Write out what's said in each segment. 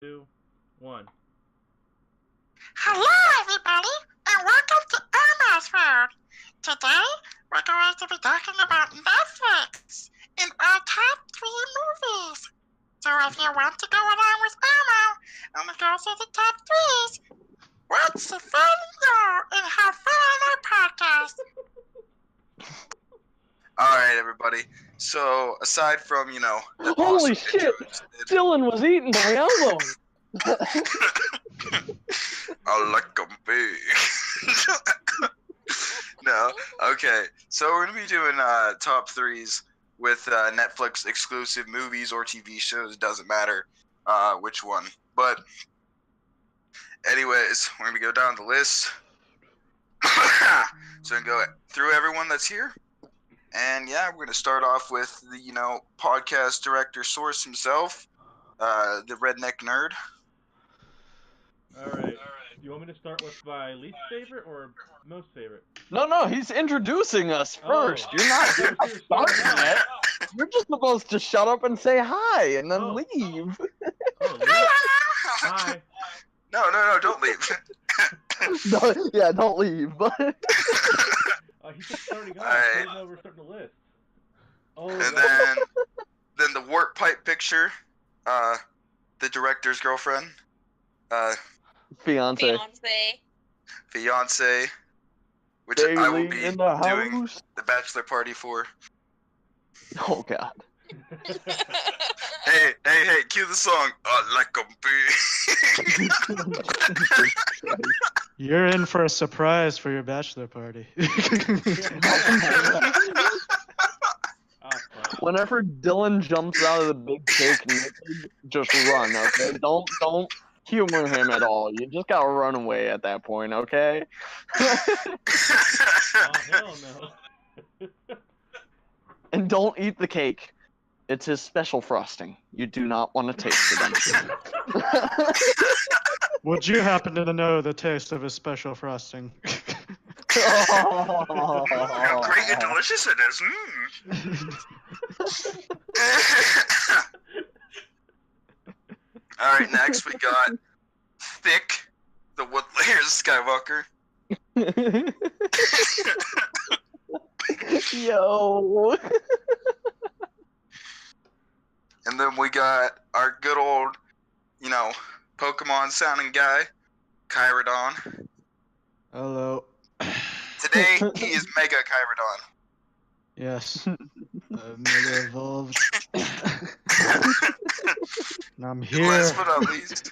2, 1. Hello, everybody, and welcome to Irma's World. Today, we're going to be talking about Netflix and our top 3 movies. So if you want to go along with Irma and we go through the top 3s, watch the fun and have fun on our podcast. Alright, everybody. So, aside from, the Holy awesome shit! intros that- Dylan was eating my elbow! I like 'em big. No, okay. So, we're going to be doing top 3s with Netflix exclusive movies or TV shows. Doesn't matter which one. But, anyways, we're going to go down the list. So, we can go through everyone that's here. And yeah, we're going to start off with the, podcast director source himself, the redneck nerd. Alright. You want me to start with my least favorite or most favorite? No, he's introducing us first. Oh. You're not I thought you were starting starting out. yet. You're just supposed to shut up and say hi and then Oh. leave. Oh, leave? Hi. No, don't leave. Don't leave. But He's just starting off. Alright. I didn't know we were starting the list. Oh, And yeah. then the warp pipe picture, the director's girlfriend, fiance, fiance, which I will Bailey be in the doing house. the bachelor party for. Oh god. Hey, cue the song. I like 'em big. You're in for a surprise for your bachelor party. Ah, fuck. Whenever Dylan jumps out of the big cake naked, just run, okay? Don't humor him at all. You just gotta run away at that point, okay? Oh, hell no. And don't eat the cake. It's his special frosting. You do not want to taste it. Would you happen to know the taste of his special frosting? How great and delicious it is. Alright, next we got Thick, the Woodlayers Skywalker. Yo. And then we got our good old, Pokemon sounding guy, Kyrodon. Hello. Today, he is Mega Kyrodon. Yes. Mega evolved. And I'm here. Last but not least,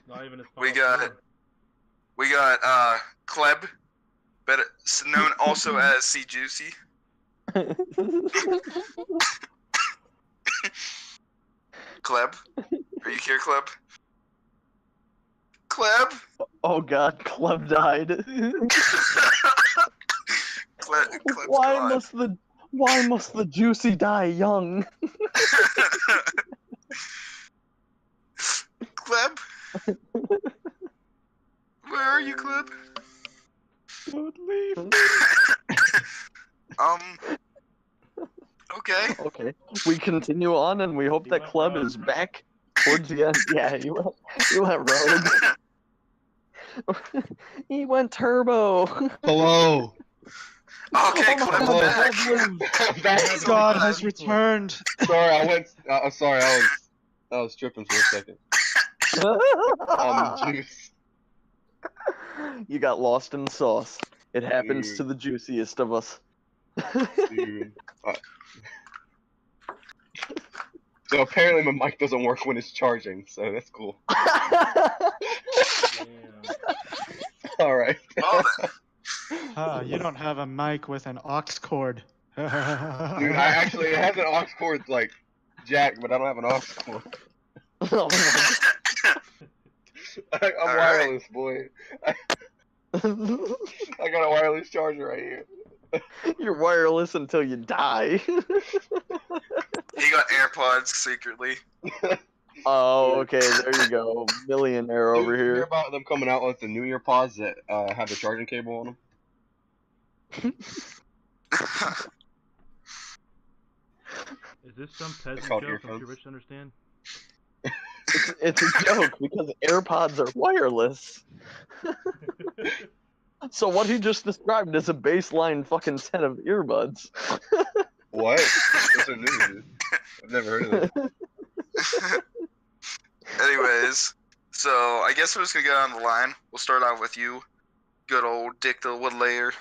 Not even his we final got form. Kleb, better known also as C Juicy. Kleb, are you here, Kleb? Kleb? Oh god, Club died. Kleb's gone. Why must the juicy die young? Kleb? Where are you, Kleb? Don't leave. Okay. Okay, we continue on and we hope He that went Club rogue. is back towards the end. Yeah, you went rogue. He went turbo. Hello. Okay, Oh my Kleb's God, back. Club lives. I'm back. God has returned. Sorry, I went. Sorry, I was tripping for a second. Juice. You got lost in the sauce. It happens Dude. to the juiciest of us. Dude. So apparently my mic doesn't work when it's charging, so that's cool. Damn. All right. Well then. You don't have a mic with an aux cord. Dude, it has an aux cord like jack, but I don't have an aux cord. Oh my I'm All wireless, boy. God. I got a wireless charger right here. You're wireless until you die. He got AirPods secretly. Oh, okay, there you go. Millionaire over Did you hear here. about them coming out with the New Year pods that have the charging cable on them? Is this some peasant called joke I'm earphones. too rich to understand? It's a joke because AirPods are wireless. So what he just described is a baseline fucking set of earbuds. What? Those are new, dude. I've never heard of that. Anyways, so I guess we're just gonna get on the line. We'll start out with you, good old Dick the Woodlayer,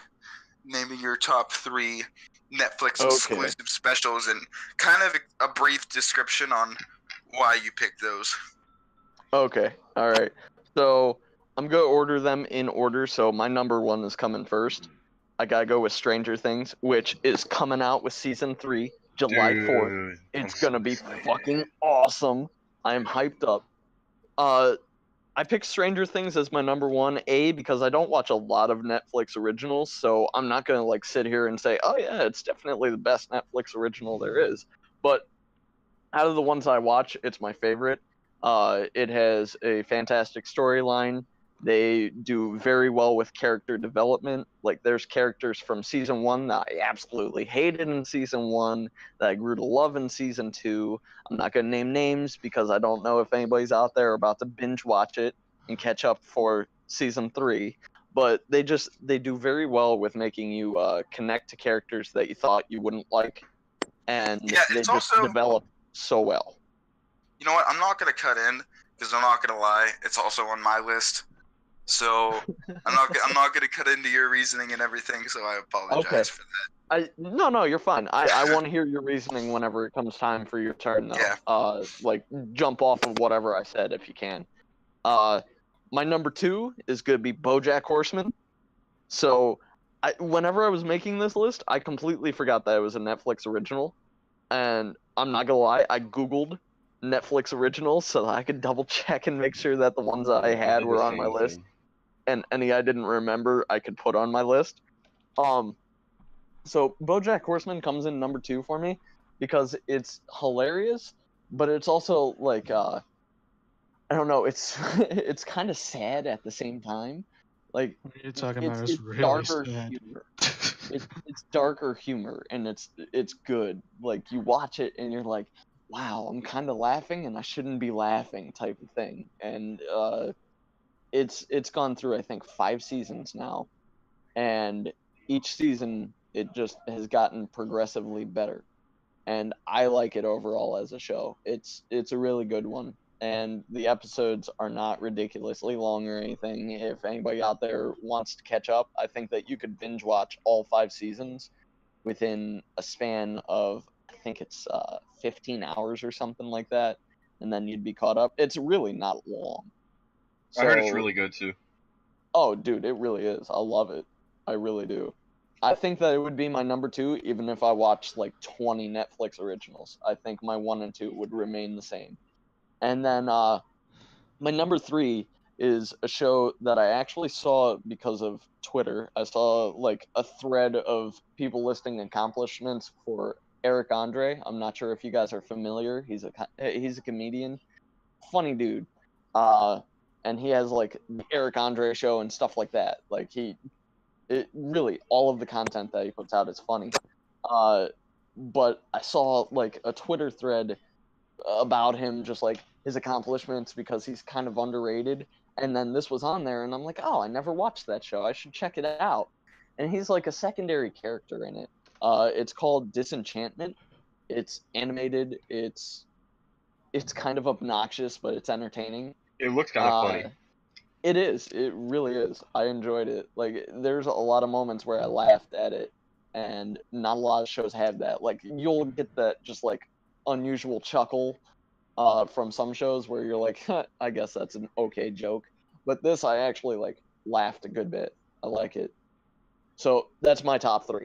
naming your top 3 Netflix Okay. exclusive specials and kind of a brief description on why you picked those. Okay, alright. So, I'm gonna order them in order, so my number 1 is coming first. I gotta go with Stranger Things, which is coming out with Season 3, July 4th. Dude, It's I'm gonna so be excited. fucking awesome. I am hyped up. I picked Stranger Things as my number 1, because I don't watch a lot of Netflix originals, so I'm not gonna like sit here and say, oh yeah, it's definitely the best Netflix original there is. But out of the ones I watch, it's my favorite. It has a fantastic storyline. They do very well with character development. Like, there's characters from season 1 that I absolutely hated in season 1 that I grew to love in season 2. I'm not going to name names because I don't know if anybody's out there about to binge watch it and catch up for season 3. But they do very well with making you connect to characters that you thought you wouldn't like. And Yeah, they it's just also- develop so well. You know what? I'm not gonna cut in because I'm not gonna lie. It's also on my list, so I'm not gonna cut into your reasoning and everything. So I apologize Okay. for that. No, you're fine. I want to hear your reasoning whenever it comes time for your turn, though. Yeah. Like, jump off of whatever I said if you can. My number 2 is gonna be BoJack Horseman. So, whenever I was making this list, I completely forgot that it was a Netflix original, and I'm not gonna lie, I googled Netflix originals so that I could double check and make sure that the ones that I had did were the on my same list, thing. and any I didn't remember I could put on my list. So BoJack Horseman comes in number 2 for me because it's hilarious, but it's also like I don't know, it's it's kind of sad at the same time. Like, What are you talking it's, about? It's it's really darker sad. humor. It's darker humor, and it's good. Like, you watch it and you're like, wow, I'm kind of laughing and I shouldn't be laughing, type of thing. And it's gone through, I think, 5 seasons now, and each season it just has gotten progressively better, and I like it overall as a show. It's a really good one, and the episodes are not ridiculously long or anything. If anybody out there wants to catch up, I think that you could binge watch all 5 seasons within a span of, I think it's 15 hours or something like that, and then you'd be caught up. It's really not long. I heard it's So- really good too. Oh, dude, it really is. I love it. I really do. I think that it would be my number 2, even if I watched like 20 Netflix originals. I think my 1 and 2 would remain the same. And then my number 3 is a show that I actually saw because of Twitter. I saw like a thread of people listing accomplishments for Eric Andre. I'm not sure if you guys are familiar. He's a comedian, funny dude. And he has like the Eric Andre show and stuff like that. Like, it really, all of the content that he puts out is funny. But I saw like a Twitter thread about him, just like his accomplishments, because he's kind of underrated. And then this was on there, and I'm like, oh, I never watched that show. I should check it out. And he's like a secondary character in it. It's called Disenchantment. It's animated. It's kind of obnoxious, but it's entertaining. It looks kind of funny. It is. It really is. I enjoyed it. Like, there's a lot of moments where I laughed at it, and not a lot of shows have that. Like, you'll get that just like unusual chuckle from some shows where you're like, huh, I guess that's an okay joke. But this, I actually like laughed a good bit. I like it. So that's my top 3.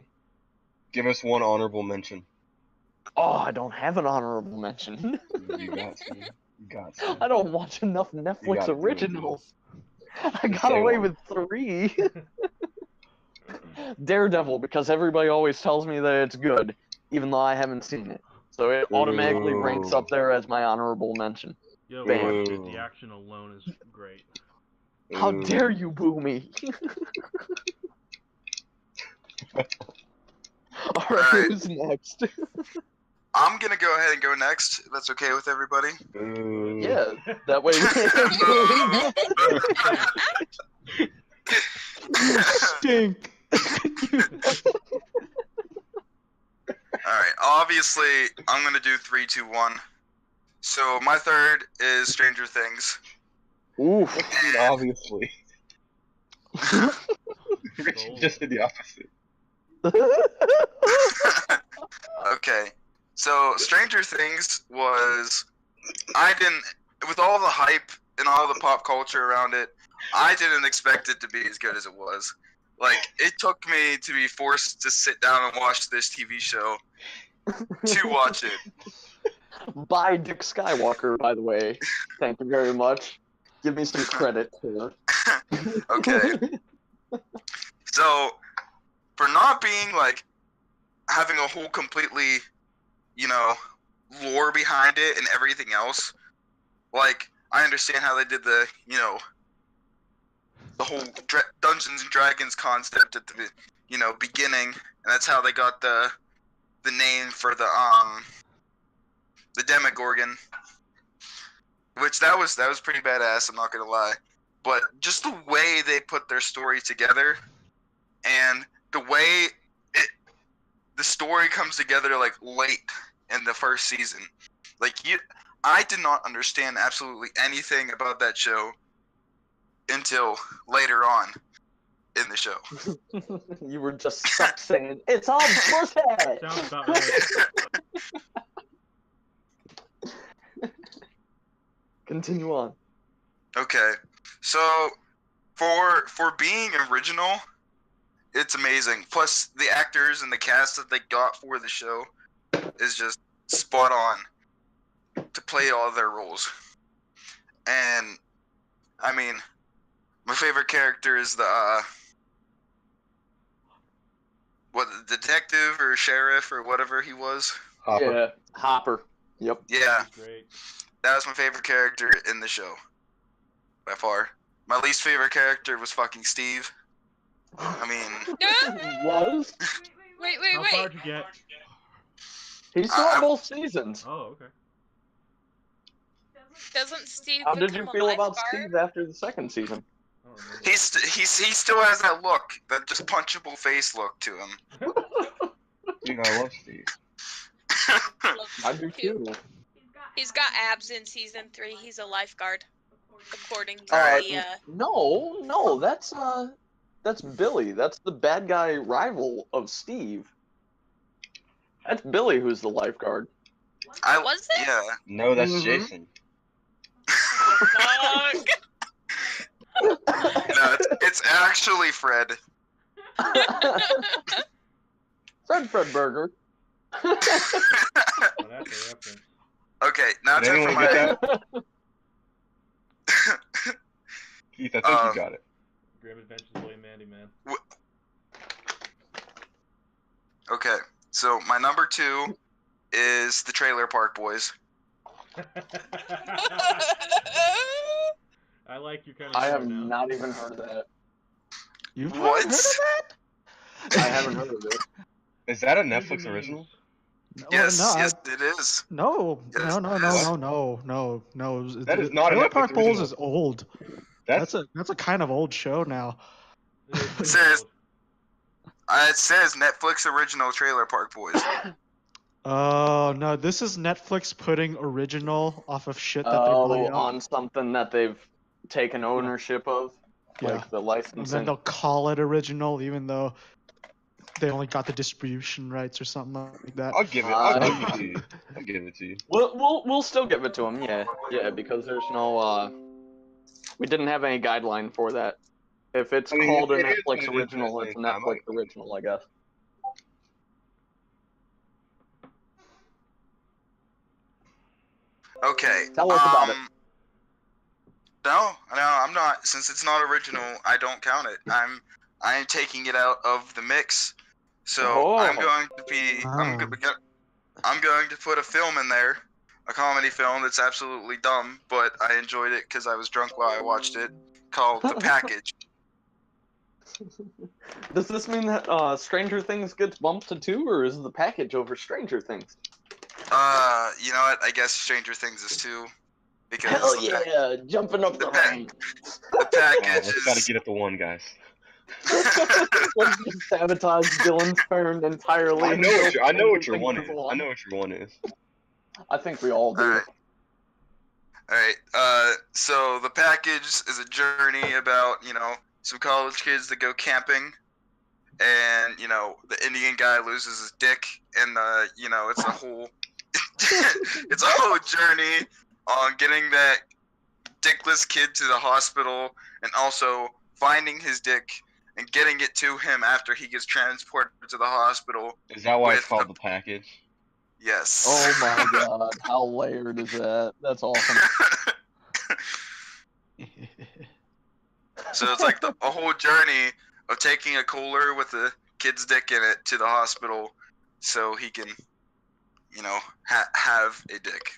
Give us one honorable mention. Oh, I don't have an honorable mention. You got to. You got to. I don't watch enough You Netflix gotta do it, originals. I got Say away one. with 3. Daredevil, because everybody always tells me that it's good, even though I haven't seen it. So it automatically ranks up there as my honorable mention. Yo, Bam. watch it. The action alone is great. How Ooh. dare you boo me? Alright, Alright. who's next? I'm gonna go ahead and go next. If that's okay with everybody. Boo. Yeah, that way. You stink. All right. Obviously, I'm gonna do 3, 2, 1. So my third is Stranger Things. Oof. What do you mean, obviously? Rich just did the opposite. Okay. So Stranger Things was with all the hype and all the pop culture around it, I didn't expect it to be as good as it was. Like, it took me to be forced to sit down and watch this TV show to watch it. By Dick Skywalker, by the way. Thank you very much. Give me some credit here. Okay. So, for not being, like, having a whole completely, lore behind it and everything else, like, I understand how they did the whole Dungeons and Dragons concept at the, beginning, and that's how they got the name for the Demogorgon, which that was pretty badass. I'm not gonna lie, but just the way they put their story together, and the way the story comes together like late in the first season, I did not understand absolutely anything about that show until later on in the show. You were just stuck saying, it's all bullshit! Sounds about right. Continue on. Okay, so for being original, it's amazing. Plus, the actors and the cast that they got for the show is just spot on to play all their roles. And I mean, my favorite character is the detective or sheriff or whatever he was. Hopper. Yeah, Hopper. Yep. Yeah, Great. that was my favorite character in the show by far. My least favorite character was fucking Steve. I mean, Was? Wait, How far would you get? He saw both seasons. Oh, okay. Doesn't Steve How did you become a feel about lifeguard? Steve after the second season? I don't remember. he still has that look, that just punchable face look to him. Dude, I love Steve. I do too. He's got abs in season 3. He's a lifeguard, according to Alright. the. No, that's Billy. That's the bad guy rival of Steve. That's Billy who's the lifeguard. Was it? Yeah. No, that's Mhm. Jason. Fuck. No, it's actually Fred. Fred Burger. Oh, that's a reference. Okay, now Did time for anyone my. get that? Keith, I think you got it. Grim Adventures of William Mandy, man. Okay, so my number 2 is the Trailer Park Boys. I like your kind of I show have now. not even heard of that. You've What? heard of that? I haven't heard of it. Is that a Netflix original? Yes, no, yes, it is. no, Yes, no. it is. That is not a Trailer Netflix Park Bulls original. is old. That's That's a kind of old show now. It is pretty Says- old. It says Netflix original Trailer Park Boys. Oh no, this is Netflix putting original off of shit that they buy out. On something that they've taken ownership of, Yeah. like the And then licensing. they'll call it original, even though they only got the distribution rights or something like that. I'll give it. I'll give it to you. I'll give it to you. We'll still give it to them, yeah, because there's no we didn't have any guideline for that. If it's I mean, called a it is Netflix what it is original, at the it's a same time. Netflix original, I guess. Okay. Tell us about it. No, I'm not. Since it's not original, I don't count it. I am taking it out of the mix. So I'm Oh. going to be. I'm going to put a film in there, a comedy film that's absolutely dumb, but I enjoyed it because I was drunk while I watched it. Called The Package. Does this mean that Stranger Things gets bumped to 2, or is the package over Stranger Things? You know what? I guess Stranger Things is 2 because Hell the, yeah, jumping up the the pack- ranks. the package Let's gotta is. get it to 1, guys. Let's just sabotage Dylan's turn entirely. I know what your Think 1 it's is. I know what your 1 is. I think we all do. Alright. So the package is a journey about, some college kids that go camping, and, the Indian guy loses his dick, and, it's a whole, it's a whole journey on getting that dickless kid to the hospital, and also finding his dick and getting it to him after he gets transported to the hospital. Is that why it's With called a- the package? Yes. Oh my god, how layered is that? That's awesome. So it's like a whole journey of taking a cooler with the kid's dick in it to the hospital so he can, have a dick.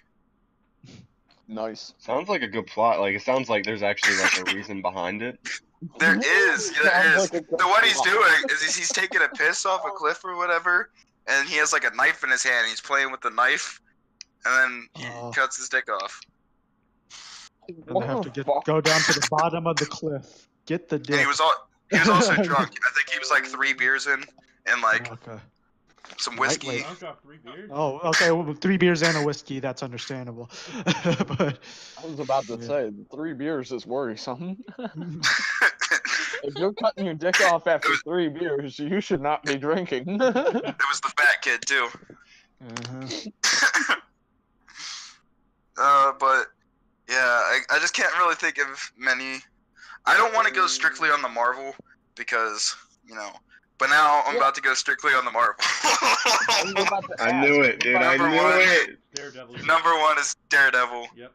Nice. Sounds like a good plot. Like, it sounds like there's actually, like, a reason behind it. There is. Sounds like a good So what he's plot. doing is he's taking a piss off a cliff or whatever, and he has like a knife in his hand. And he's playing with the knife, and then he Oh. cuts his dick off. And they have to go down to the bottom of the cliff. Get the And dick. he was also drunk. I think he was like 3 beers in, and like Okay. some whiskey. Lightweight. Drunk off 3 beers? Oh, okay. Well, 3 beers and a whiskey. That's understandable. But I was about to Yeah. say, 3 beers is worrisome. If you're cutting your dick off after 3 beers, you should not be drinking. It was the fat kid too. uh-huh. But yeah, I just can't really think of many. I don't want to go strictly on the Marvel because, but now I'm about to go strictly on the Marvel. I knew it, dude. I Number knew one. it. Daredevil. Number 1 is Daredevil. Yep.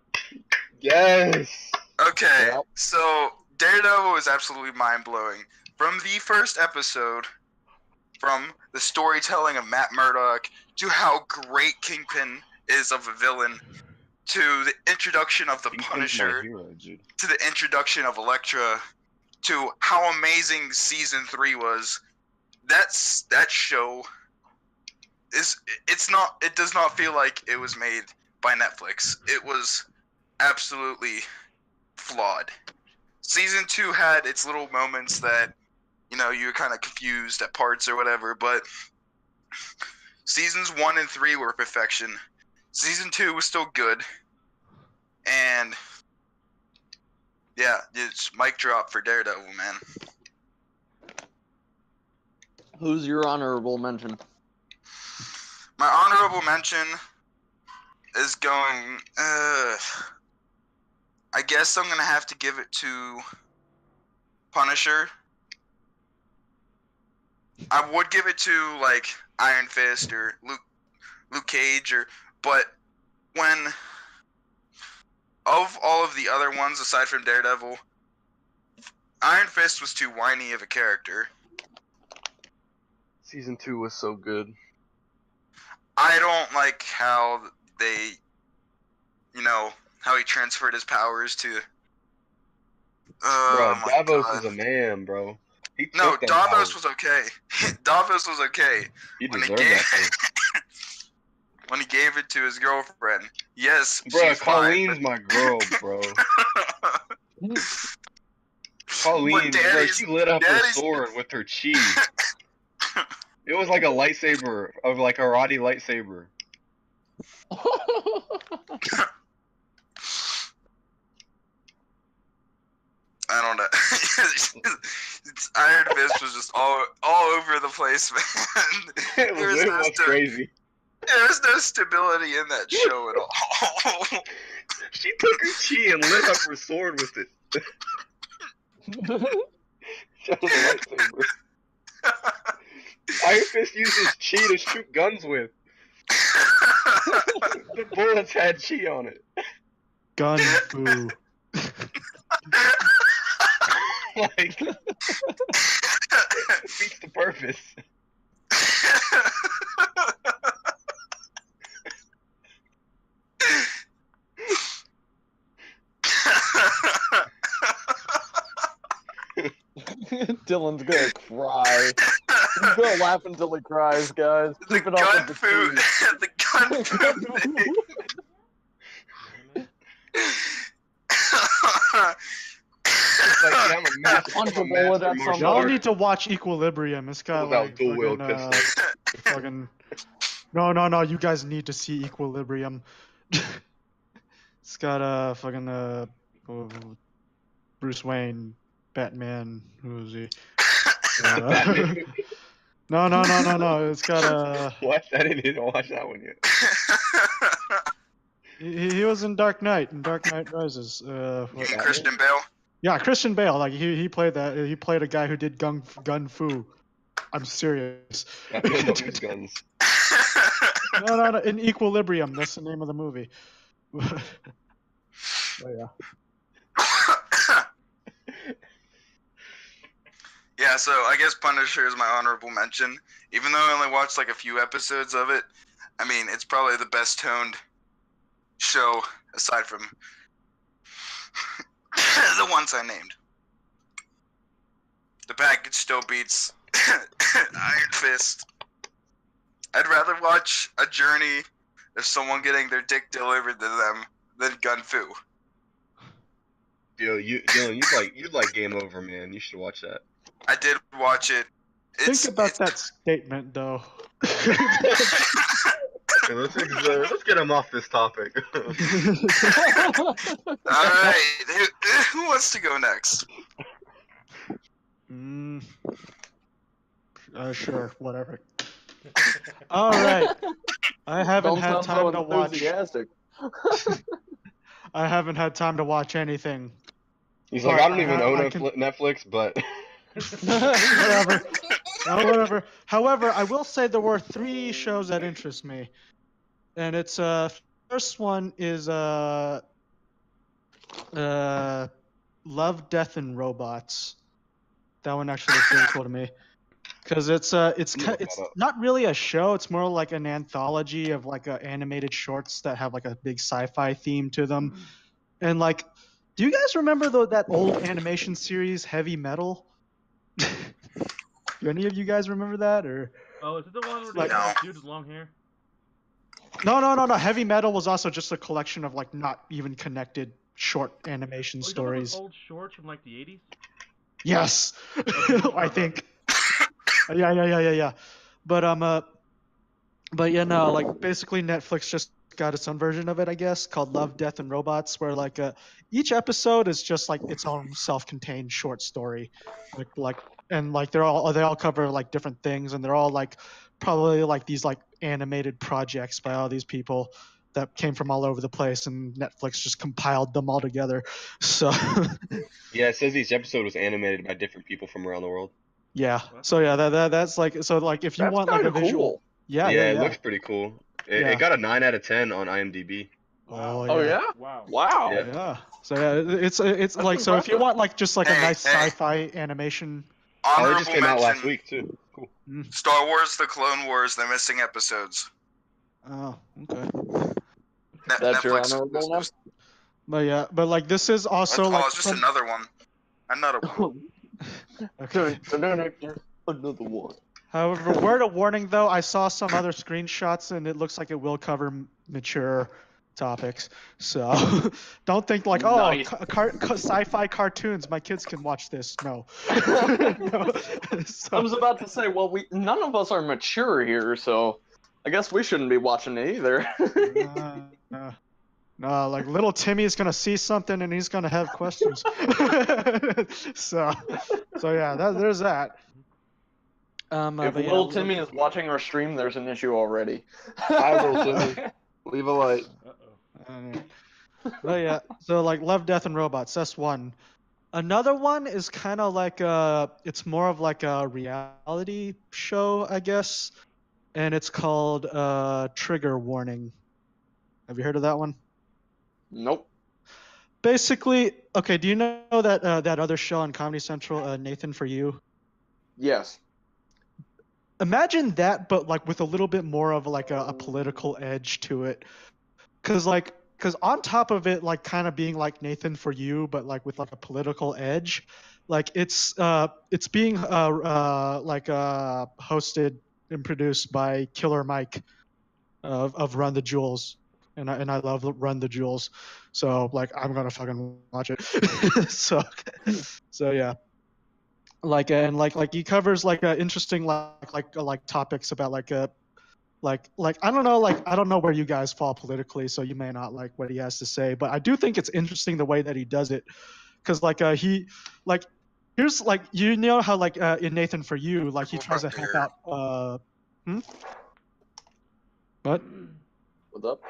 Yes. Okay, Yep. so Daredevil is absolutely mind-blowing. From the first episode, from the storytelling of Matt Murdock, to how great Kingpin is of a villain, to the introduction of the Kingpin's my Punisher, hero, dude. to the introduction of Elektra, to how amazing season 3 was. That show it does not feel like it was made by Netflix. It was absolutely flawed. Season 2 had its little moments that, you were kind of confused at parts or whatever, but seasons 1 and 3 were perfection. Season 2 was still good, and yeah, it's mic drop for Daredevil, man. Who's your honorable mention? My honorable mention is going. I guess I'm gonna have to give it to Punisher. I would give it to like Iron Fist or Luke Cage, but when of all of the other ones aside from Daredevil, Iron Fist was too whiny of a character. Season 2 was so good. I don't like how they, how he transferred his powers to. Bro, Oh my Davos God. is a man, bro. He No, took them Davos powers. was okay. Davos was okay He when he deserved gave that thing. when he gave it to his girlfriend. Yes, Bro, she's Colleen's fine, my girl, bro. but- Colleen, bro, Daddy's- she lit up her Daddy's- sword with her cheese. It was like a lightsaber, of like a karate lightsaber. I don't know. Iron Fist was just all over the place, man. It There was, was it no was crazy. There was no stability in that show at all. She took her chi and lit up her sword with it. That was a lightsaber. Iron Fist uses chi to shoot guns with. The bullets had chi on it. Gun foo. Like, it defeats the purpose. Dylan's gonna cry. He's gonna laugh until he cries, guys. The Keep it up gun with the food, tease. the It's like, yeah, I'm a master, Punch a I'm a bullet master at martial Y'all somebody. need to watch Equilibrium. It's got Without like dual wield fucking, pistols. fucking. No. You guys need to see Equilibrium. It's got fucking Bruce Wayne, Batman. Who is he? Batman. No. It's got What? I didn't even watch that one yet. he was in Dark Knight Rises. What- Christian Bale. Yeah, Christian Bale. Like he played that. He played a guy who did gun fu. I'm serious. Batman don't use guns. No. In Equilibrium. That's the name of the movie. Oh yeah. Yeah, so I guess Punisher is my honorable mention. Even though I only watched like a few episodes of it, I mean, it's probably the best toned show aside from the ones I named. The package still beats Iron Fist. I'd rather watch a journey of someone getting their dick delivered to them than Gun Fu. Dylan, you'd like Game Over, man. You should watch that. I did watch it. Think about that statement, though. Okay, let's get him off this topic. Alright, who wants to go next? Sure, whatever. All right. I haven't Don't had sound time so to watch. enthusiastic. I haven't had time to watch anything. He's like, But I don't even own I can- Netflix, but Whatever. Whatever. However, I will say there were 3 shows that interest me, and it's first one is Love, Death, and Robots. That one actually looks really cool to me, because it's not really a show. It's more like an anthology of like animated shorts that have like a big sci-fi theme to them, and like. Do you guys remember that old animation series, Heavy Metal? Do any of you guys remember that, or? Oh, is it the one where Like- the dude with long hair? No. Heavy Metal was also just a collection of like not even connected short animation Oh, you talking about those stories. old shorts from like the 80s? Yes, I think. Yeah. But yeah, no, like basically Netflix just got its own version of it, I guess, called Love, Death, and Robots, where like each episode is just like its own self-contained short story, and like they all cover like different things, and they're all like probably like these like animated projects by all these people that came from all over the place, and Netflix just compiled them all together. So yeah, it says each episode was animated by different people from around the world. yeah, so yeah, that's like so like if you That's want like a kinda visual, cool. yeah, It looks pretty cool. Yeah. It got a 9 out of 10 on IMDb. Oh yeah? Wow. Wow. Yeah. Yeah. So yeah, it's like so if you impressive. want like just like a Hey, nice hey. sci-fi animation. Oh, it Honorable just came out last mention, week too. Cool. Star Wars: The Clone Wars, the missing episodes. Oh, okay. That's your honorable now? But like this is also like it's just another one. Another one. okay. Another one. However, word of warning though, I saw some other screenshots and it looks like it will cover mature topics. So don't think like, oh, Nice. sci-fi cartoons, my kids can watch this. No. No. So- I was about to say, well, none of us are mature here, so I guess we shouldn't be watching it either. No, like little Timmy is gonna see something and he's gonna have questions. so yeah, there's that. If but yeah, little Timmy is watching our stream, there's an issue already. Hi, little Timmy. Leave a light. But yeah, so like Love, Death, and Robots. That's one. Another one is kind of like it's more of like a reality show, I guess, and it's called Trigger Warning. Have you heard of that one? Nope. Basically, okay. Do you know that that other show on Comedy Central, Nathan for You? Yes. Imagine that, but like with a little bit more of like a political edge to it, because on top of it, like kind of being like Nathan for You, but like with like a political edge, like it's being hosted and produced by Killer Mike. of Run the Jewels, and I love Run the Jewels, so like I'm gonna fucking watch it. so yeah. Like and like he covers like interesting like topics about like I don't know, like I don't know where you guys fall politically, so you may not like what he has to say, but I do think it's interesting the way that he does it, because like he like here's like you know how like in Nathan For You, like he tries to help out what? What's up?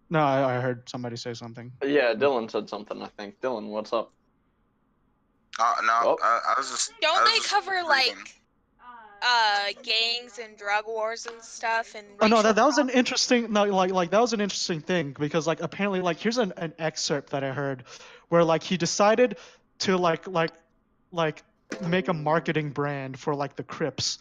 No, I heard somebody say something. Yeah, Dylan said something, I think. Dylan, what's up? No, Oh. I was just. I Don't was they just cover reading. like gangs and drug wars and stuff and Oh no, racial that was an problems? interesting like that was an interesting thing, because like apparently like here's an excerpt that I heard where like he decided to like make a marketing brand for like the Crips.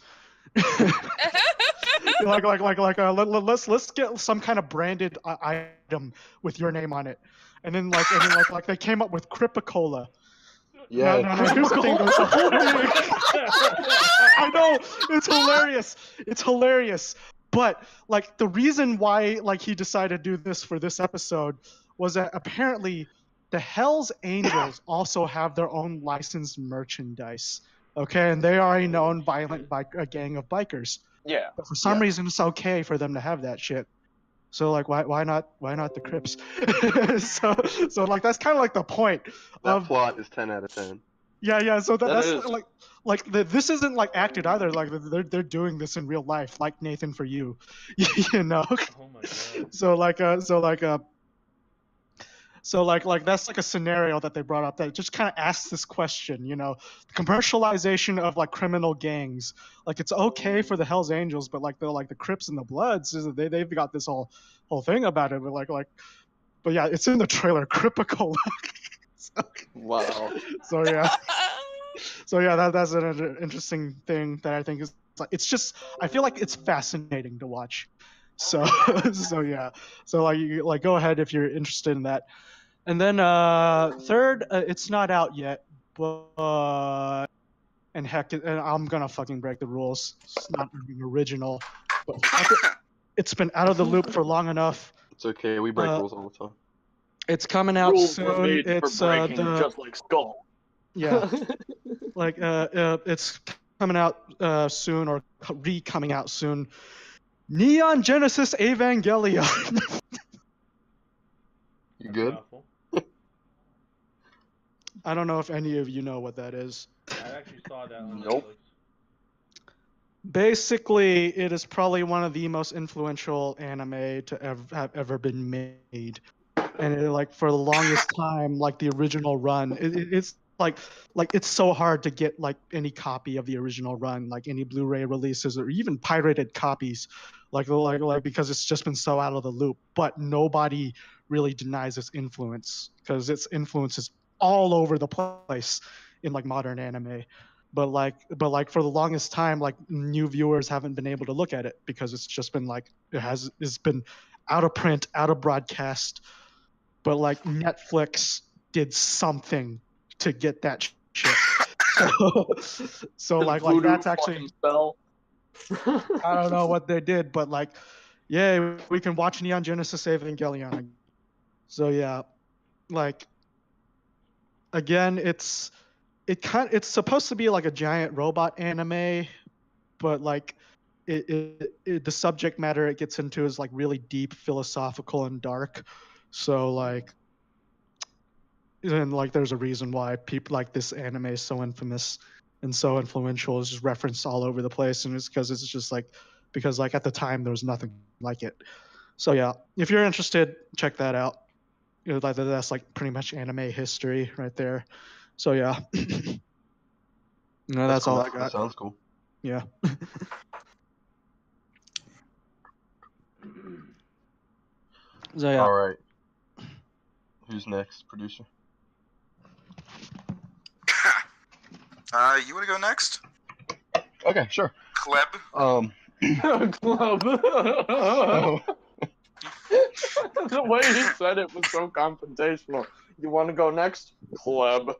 Let's get some kind of branded item with your name on it, and then like they came up with Cripicola. Yeah. No, here's the thing. There's a whole I know, it's hilarious. It's hilarious. But like the reason why like he decided to do this for this episode was that apparently the Hell's Angels also have their own licensed merchandise. Okay, and they are a known violent a gang of bikers. Yeah. But for some reason it's okay for them to have that shit. So like why not the Crips? so like that's kind of like the point That plot is 10 out of 10. Yeah. So that's is. this isn't like acted either. Like they're doing this in real life, like Nathan For You, you know. Oh my god. So like that's like a scenario that they brought up that just kind of asks this question, you know, commercialization of like criminal gangs. Like it's okay for the Hell's Angels, but like the Crips and the Bloods, they've got this whole thing about it. But yeah, it's in the trailer, Cripicola. Wow. So yeah, that's an interesting thing that I think is like, it's just, I feel like it's fascinating to watch. So yeah, so like go ahead if you're interested in that. And then third, it's not out yet, but and heck, and I'm gonna fucking break the rules. It's not an original, but it's been out of the loop for long enough. It's okay, we break rules all the time. It's coming out Rules were soon. made It's for breaking, just like Skull. yeah, like it's coming out soon, or coming out soon. Neon Genesis Evangelion. You good? Awful. I don't know if any of you know what that is. I actually saw that on Nope. Netflix. Basically, it is probably one of the most influential anime to have ever been made, and like for the longest time, like the original run, it's like it's so hard to get like any copy of the original run, like any Blu-ray releases or even pirated copies, like because it's just been so out of the loop. But nobody really denies its influence, because its influence is all over the place in like modern anime. But like for the longest time, like new viewers haven't been able to look at it because it's just been like it's been out of print, out of broadcast. But like Netflix did something to get that shit. So like that's actually Spell. I don't know what they did, but like yeah, we can watch Neon Genesis Evangelion. So yeah, like again, it's supposed to be like a giant robot anime, but like the subject matter it gets into is like really deep, philosophical, and dark. So like, and like there's a reason why people like this anime is so infamous and so influential. It's just referenced all over the place, and it's because it's just like because like at the time there was nothing like it. So yeah, if you're interested, check that out. You know, like that's like pretty much anime history right there. So yeah, no, that's all I That got. sounds cool. Yeah. So yeah. All right. Who's next, producer? You want to go next? Okay, sure. Kleb? Club. Oh, The way he said it was so confrontational. You want to go next? Club.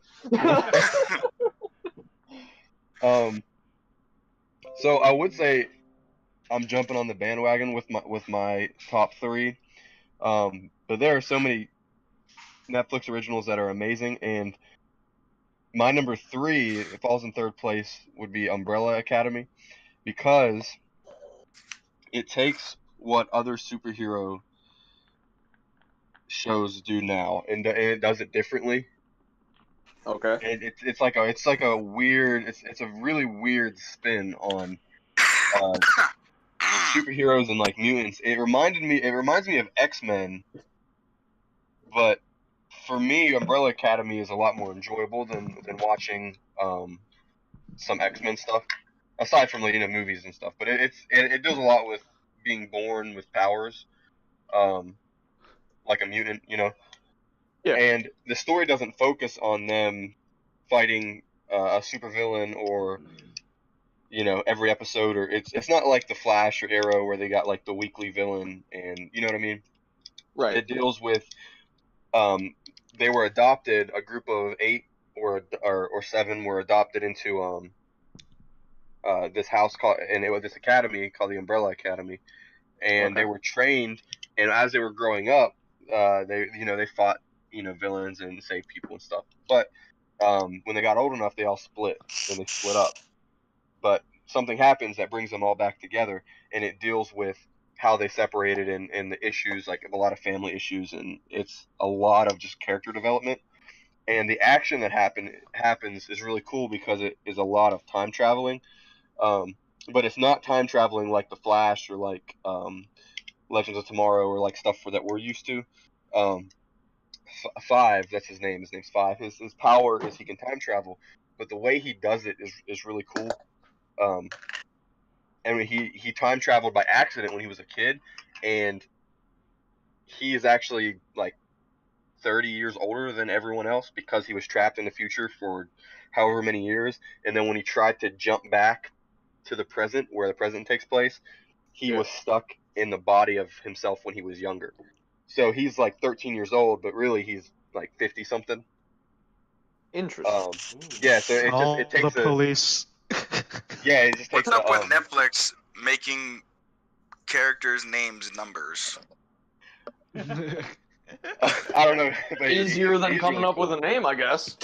so I would say I'm jumping on the bandwagon with my top 3. But there are so many Netflix originals that are amazing, and my number 3, it falls in third place, would be Umbrella Academy, because it takes what other superhero shows do now, and it does it differently. Okay. And it's like a weird, it's a really weird spin on superheroes and like mutants. It reminds me of X-Men, but for me, Umbrella Academy is a lot more enjoyable than watching some X-Men stuff, aside from like, movies and stuff. But it does a lot with being born with powers, like a mutant, Yeah. And the story doesn't focus on them fighting a supervillain or every episode, or it's not like the Flash or Arrow where they got like the weekly villain, and you know what I mean. Right. It deals with they were adopted. A group of 8 or 7 were adopted into this house called, and it was this academy called the Umbrella Academy, and they were trained. And as they were growing up, they fought villains and saved people and stuff. But when they got old enough, they all split and they split up. But something happens that brings them all back together, and it deals with how they separated and the issues, like a lot of family issues, and it's a lot of just character development. And the action that happens is really cool because it is a lot of time traveling, but it's not time traveling like the Flash or like Legends of Tomorrow or like stuff that we're used to. Five, that's his name. His name's Five. His power is he can time travel, but the way he does it is really cool. And he time traveled by accident when he was a kid, and he is actually like 30 years older than everyone else because he was trapped in the future for however many years. And then when he tried to jump back to the present, where the present takes place, he was stuck in the body of himself when he was younger. So he's like 13 years old, but really he's like 50 something. Interesting. Yeah, so it takes the police. Yeah, it just takes. What's up with Netflix making characters' names numbers? I don't know. But Easier than he's coming really up with a name, I guess.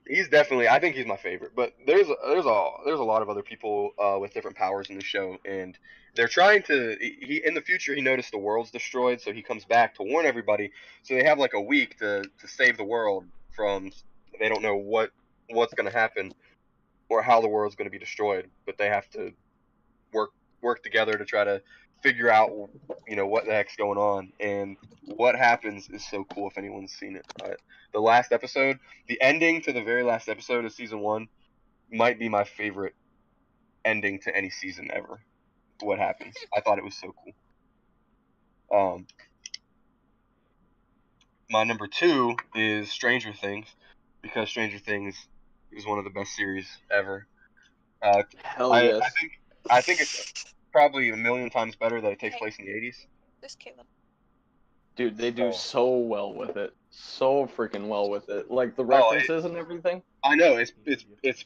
He's definitely. I think he's my favorite. But there's a lot of other people with different powers in the show, and they're trying to. He in the future he noticed the world's destroyed, so he comes back to warn everybody. So they have like a week to save the world from. They don't know what's going to happen or how the world's going to be destroyed, but they have to work together to try to figure out what the heck's going on. And what happens is so cool if anyone's seen it. The last episode, the ending to the very last episode of season 1 might be my favorite ending to any season ever. What happens, I thought it was so cool. My number 2 is Stranger Things, because Stranger Things is one of the best series ever. Hell yes. I think it's probably a million times better that it takes place in the 80s. This Caleb. Dude, they do so well with it. So freaking well with it. Like the references and everything. I know, it's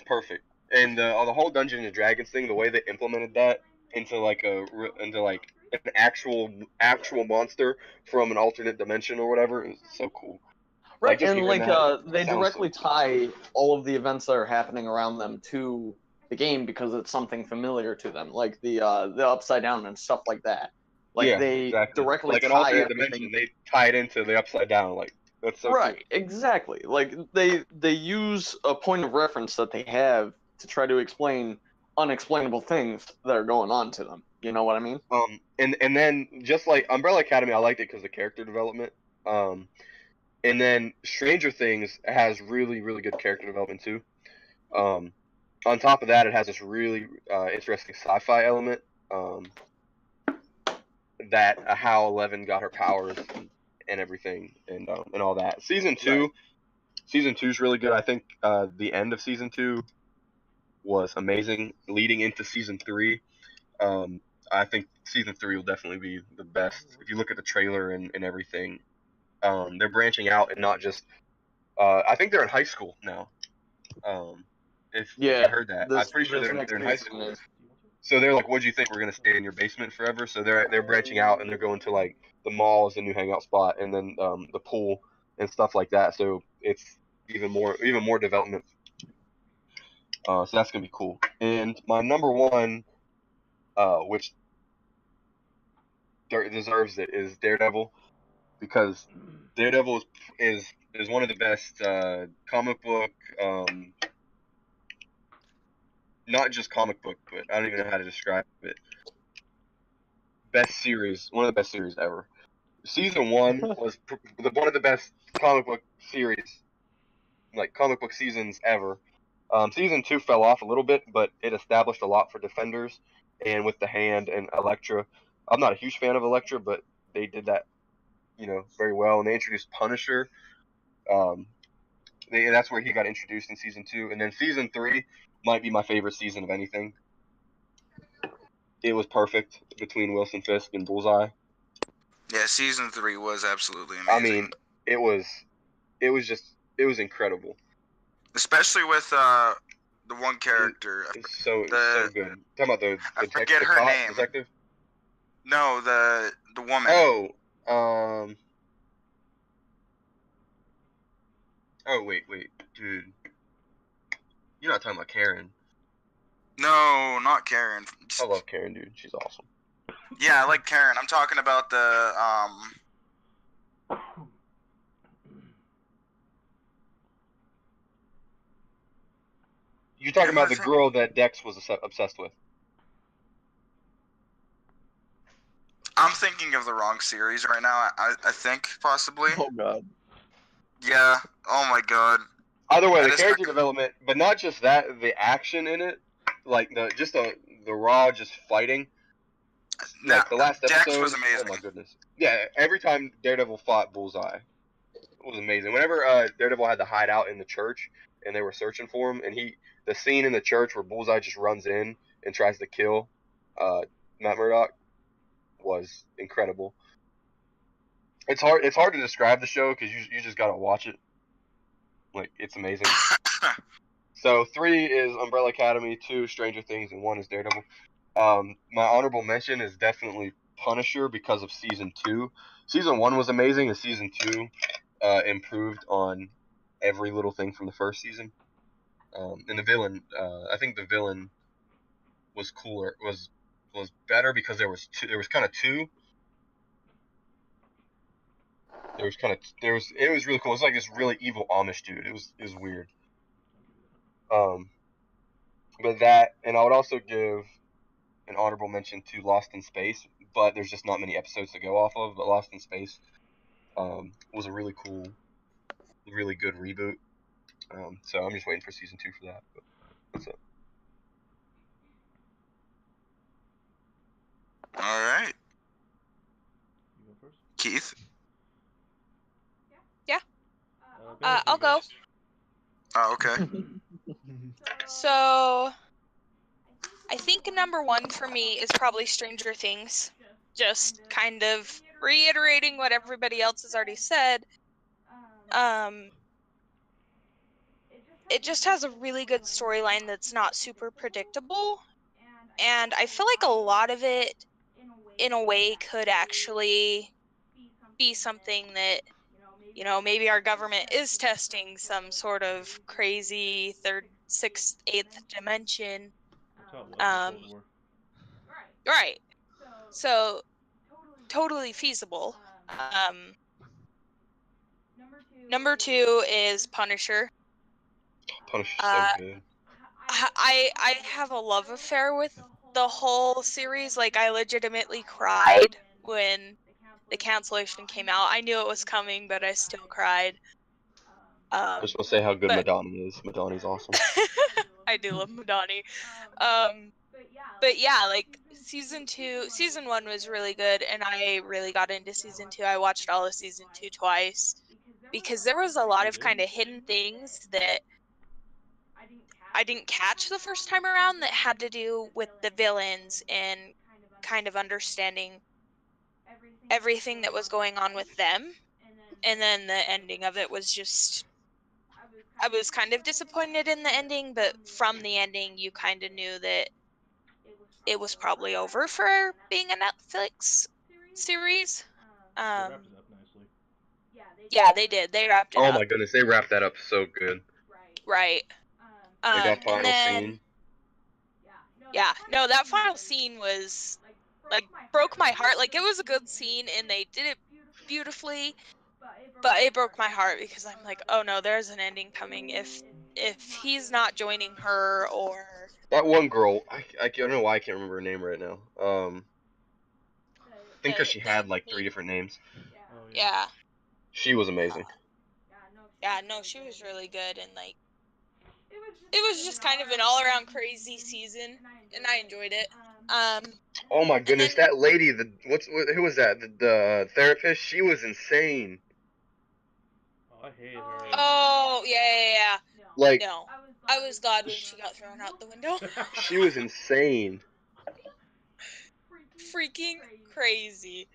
perfect. And the whole Dungeons and Dragons thing, the way they implemented that into an actual monster from an alternate dimension or whatever is so cool. Right, just and hearing like that they sounds directly so cool. tie all of the events that are happening around them to the game because it's something familiar to them, like the Upside Down and stuff like that. Like Yeah, they exactly. directly like an tie alternate everything. dimension, they tie it into the Upside Down. Like that's so Right, exactly. Like they use a point of reference that they have to try to explain unexplainable things that are going on to them. You know what I mean? cool. And then just like Umbrella Academy, I liked it because of character development. And then Stranger Things has really, really good character development too. On top of that, it has this really interesting sci-fi element. That how Eleven got her powers and everything, and all that. Season 2 is really good. I think the end of season 2 was amazing. Leading into season 3, I think season 3 will definitely be the best. If you look at the trailer and everything, they're branching out and not just. I think they're in high school now. If I heard that, I'm pretty sure they're in high school. So they're like, "What do you think? We're gonna stay in your basement forever?" So they're branching out and they're going to like the mall as a new hangout spot, and then the pool and stuff like that. So it's even more development. So that's gonna be cool. And my number one, which deserves it, is Daredevil, because Daredevil is one of the best comic book, not just comic book, but I don't even know how to describe it. Best series, one of the best series ever. Season 1 was one of the best comic book series, like comic book seasons ever. Season 2 fell off a little bit, but it established a lot for Defenders, and with the Hand and Elektra. I'm not a huge fan of Elektra, but they did that, very well. And they introduced Punisher. That's where he got introduced in season 2, and then season 3 might be my favorite season of anything. It was perfect between Wilson Fisk and Bullseye. Yeah, season 3 was absolutely amazing. I mean, it was incredible. Especially with the one character. It's so good. Talking about the I forget her name. detective. No, the woman. Oh, wait, dude. You're not talking about Karen. No, not Karen. I love Karen, dude. She's awesome. Yeah, I like Karen. I'm talking about the You're talking about the girl that Dex was obsessed with. I'm thinking of the wrong series right now. I think possibly. Oh god. Yeah. Oh my god. Either way, the character development, but not just that, the action in it, like the raw just fighting. Like the last episode, Dex was amazing. Oh my goodness. Yeah, every time Daredevil fought Bullseye, it was amazing. Whenever Daredevil had to hide out in the church and they were searching for him, and the scene in the church where Bullseye just runs in and tries to kill Matt Murdock was incredible. It's hard to describe the show because you just gotta watch it. Like, it's amazing. So 3 is Umbrella Academy, 2 Stranger Things, and 1 is Daredevil. My honorable mention is definitely Punisher because of season 2. Season 1 was amazing, and season 2 improved on every little thing from the first season. And the villain, I think the villain was cooler, was better because there was kind of two. It was really cool. It was like this really evil Amish dude. It was weird. But that, and I would also give an honorable mention to Lost in Space, but there's just not many episodes to go off of. But Lost in Space was a really cool, really good reboot. So I'm just waiting for season 2 for that. But that's it. All right. You go first. Keith. Yeah. I'll go. Oh, okay. So, I think number 1 for me is probably Stranger Things. Just kind of reiterating what everybody else has already said. It just has a really good storyline that's not super predictable. And I feel like a lot of it, in a way, could actually be something that, maybe our government is testing some sort of crazy 3rd, 6th, 8th dimension. That's how it was in Cold War. Right. So, totally feasible. Number 2 is Punisher. Punisher's so good. I have a love affair with the whole series. Like, I legitimately cried when the cancellation came out. I knew it was coming, but I still cried. I just want to say how good Madani is. Madani's awesome. I do love Madani. But yeah, like, season 1 was really good, and I really got into season 2. I watched all of season 2 twice because there was a lot of kind of hidden things that I didn't catch the first time around that had to do with the villains and kind of understanding everything that was going on with them. And then the ending of it was just, I was kind of disappointed in the ending, but from the ending you kind of knew that it was probably over for being a Netflix series. They wrapped it up nicely. Yeah, they did. They wrapped it Oh up. my goodness, they wrapped that up so good. Right. Like that And final then, scene. yeah, no, that final scene was like broke my heart. Like it was a good scene and they did it beautifully, but it broke my heart because I'm like, oh no, there's an ending coming if he's not joining her or That one girl, I don't know why I can't remember her name right now. I think because she had like 3 different names. Oh yeah. She was amazing. Yeah, no, she was really good and like it was just kind of an all around crazy season and I enjoyed it. Oh my goodness, then- that lady, who was that? The therapist, she was insane. Oh, I hated her. Oh, yeah. Like, No. I was glad when she got thrown out the window. she was insane. Freaking crazy.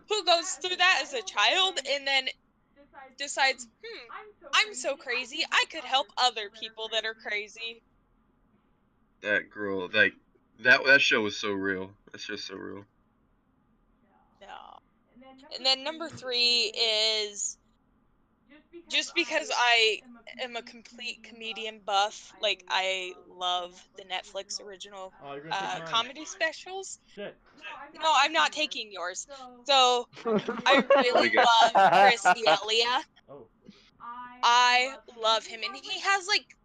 Who goes through that as a child and then decides, I'm so crazy, I could help other people that are crazy. That girl, like, that show was so real. That's just so real. No. And then number 3 is just because I am a complete comedian buff, like I love the Netflix original Oh, you're gonna take mine. comedy specials. Shit. No, I'm not taking yours. So I really Pretty good. love Chris D'Elia. Oh. I love him, and he has like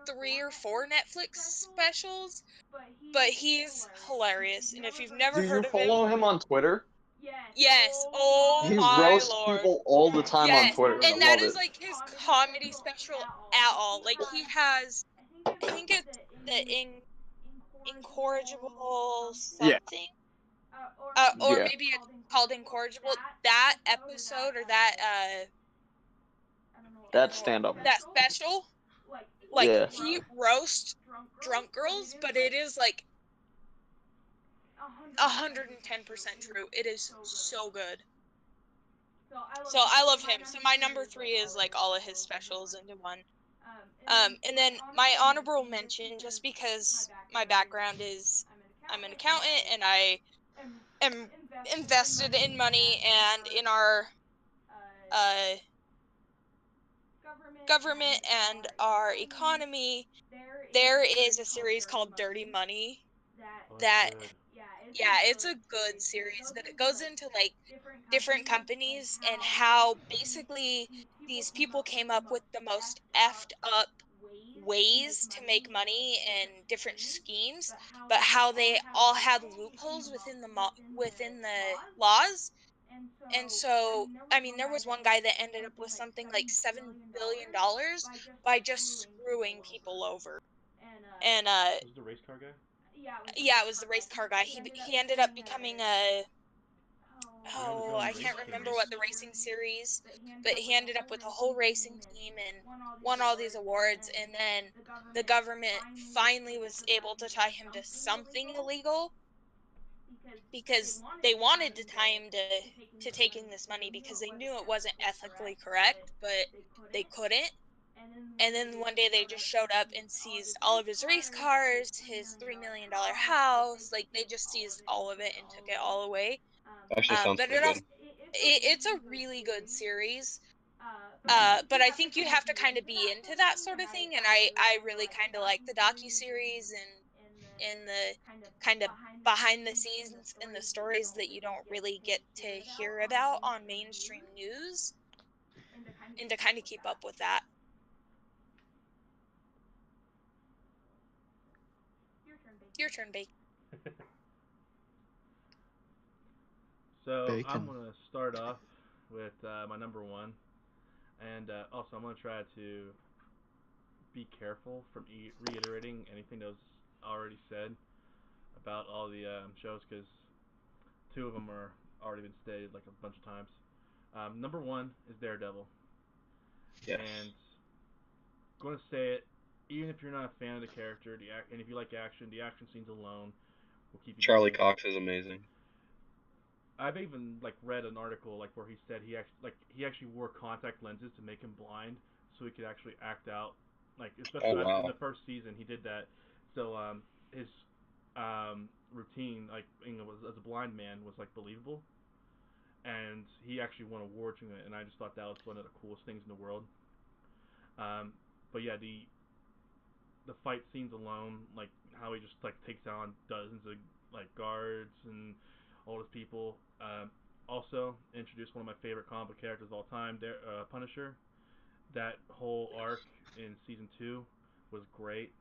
3 or 4 Netflix specials, but he's hilarious. And if you've never Do you heard of follow him on Twitter? yes, oh He my roasts lord. people all the time on Yes, Twitter. and I that love is it. like his comedy special at all. Like he has, I think it's the incorrigible Yeah. something, or Yeah. maybe it's called incorrigible. That episode or that That stand up. that special, like Yeah. he roasts drunk girls, but it is like 110% true. It is so good. So I love him. So my number 3 is like all of his specials into one. And then my honorable mention, just because my background is I'm an accountant and I am invested in money and in our government and our economy, there is a series called Dirty Money Oh, that that's good. yeah, it's a good series, but it goes into like different companies and how basically these people came up with the most effed up ways to make money and different schemes, but how they all had loopholes within the within the laws. And so, I mean, there was one guy that ended up with something like $7 billion by just screwing people over. And Was it the race car guy? yeah, it was the race car guy. He ended up becoming a oh, I can't remember what the racing series, but he ended up with a whole racing team and won all these awards. And then the government finally was able to tie him to something illegal because they wanted to tie him to taking this money because they knew it wasn't ethically correct, but they couldn't. And then one day they just showed up and seized all of his race cars, his $3 million house. Like they just seized all of it and took it all away. Actually sounds But pretty good. it's a really good series. But I think you have to kind of be into that sort of thing, and I really kind of like the docuseries and the kind of behind the scenes and the stories that you don't really get to hear about on mainstream news, and to kind of keep up with that. Your turn, Bake. So Bacon. I'm gonna start off with my number 1, and also I'm gonna try to be careful from reiterating anything that was already said about all the shows, because 2 of them are already been stated like a bunch of times. Number 1 is Daredevil, Yes. and I'm gonna say it. Even if you're not a fan of the character, and if you like action, the action scenes alone will keep you. Charlie guessing. Cox is amazing. I've even like read an article like where he said he actually wore contact lenses to make him blind so he could actually act out, like especially Oh, wow. in the first season he did that. So his routine, like was as a blind man, was like believable, and he actually won awards from it, and I just thought that was one of the coolest things in the world. But yeah, the fight scenes alone, like how he just like takes on dozens of like guards and all those people. Also introduced one of my favorite comic book characters of all time, Punisher. That whole arc in season 2 was great.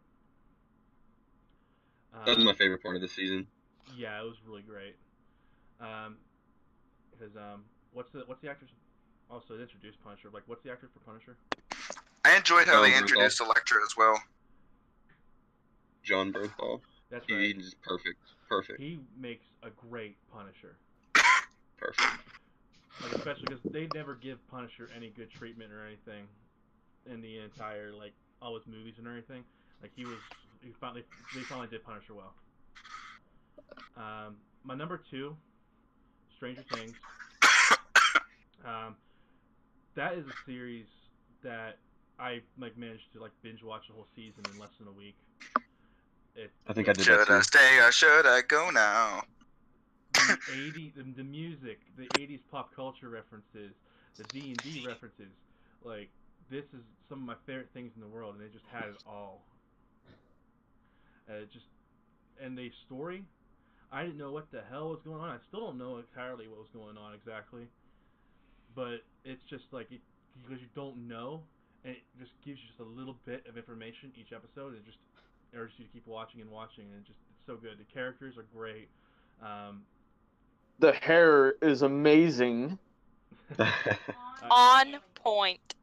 That was my favorite part of the season. Yeah, it was really great. Because what's the actor's? Also, it introduced Punisher. Like, what's the actor for Punisher? I enjoyed how John they introduced Elektra as well. Jon Bernthal. That's right. He's perfect. Perfect. He makes a great Punisher. Perfect. Like, especially because they never give Punisher any good treatment or anything in the entire, like, all his movies and everything. Like, they finally did Punisher well. My number 2, Stranger Things. That is a series that I like managed to like binge watch the whole season in less than a week. I think I did Should that too. I stay or should I go now? The music, the 80s pop culture references, the D&D references, like this is some of my favorite things in the world, and they just had it all. And the story, I didn't know what the hell was going on. I still don't know entirely what was going on exactly, but it's just like because you don't know, and it just gives you just a little bit of information each episode. It just urges you to keep watching and watching, and it's so good. The characters are great. The hair is amazing. On point.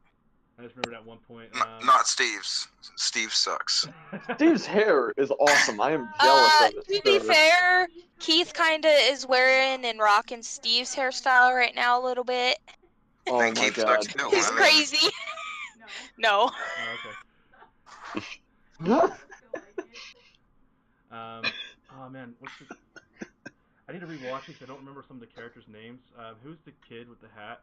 I just remembered at one point. Not Steve's. Steve sucks. Steve's hair is awesome. I am jealous of it. To be fair, Keith kinda is wearing and rocking Steve's hairstyle right now a little bit. Oh And my Keith god. sucks too. He's I mean, crazy. No. Oh, okay. Oh man, I need to rewatch it because I don't remember some of the characters' names. Who's the kid with the hat?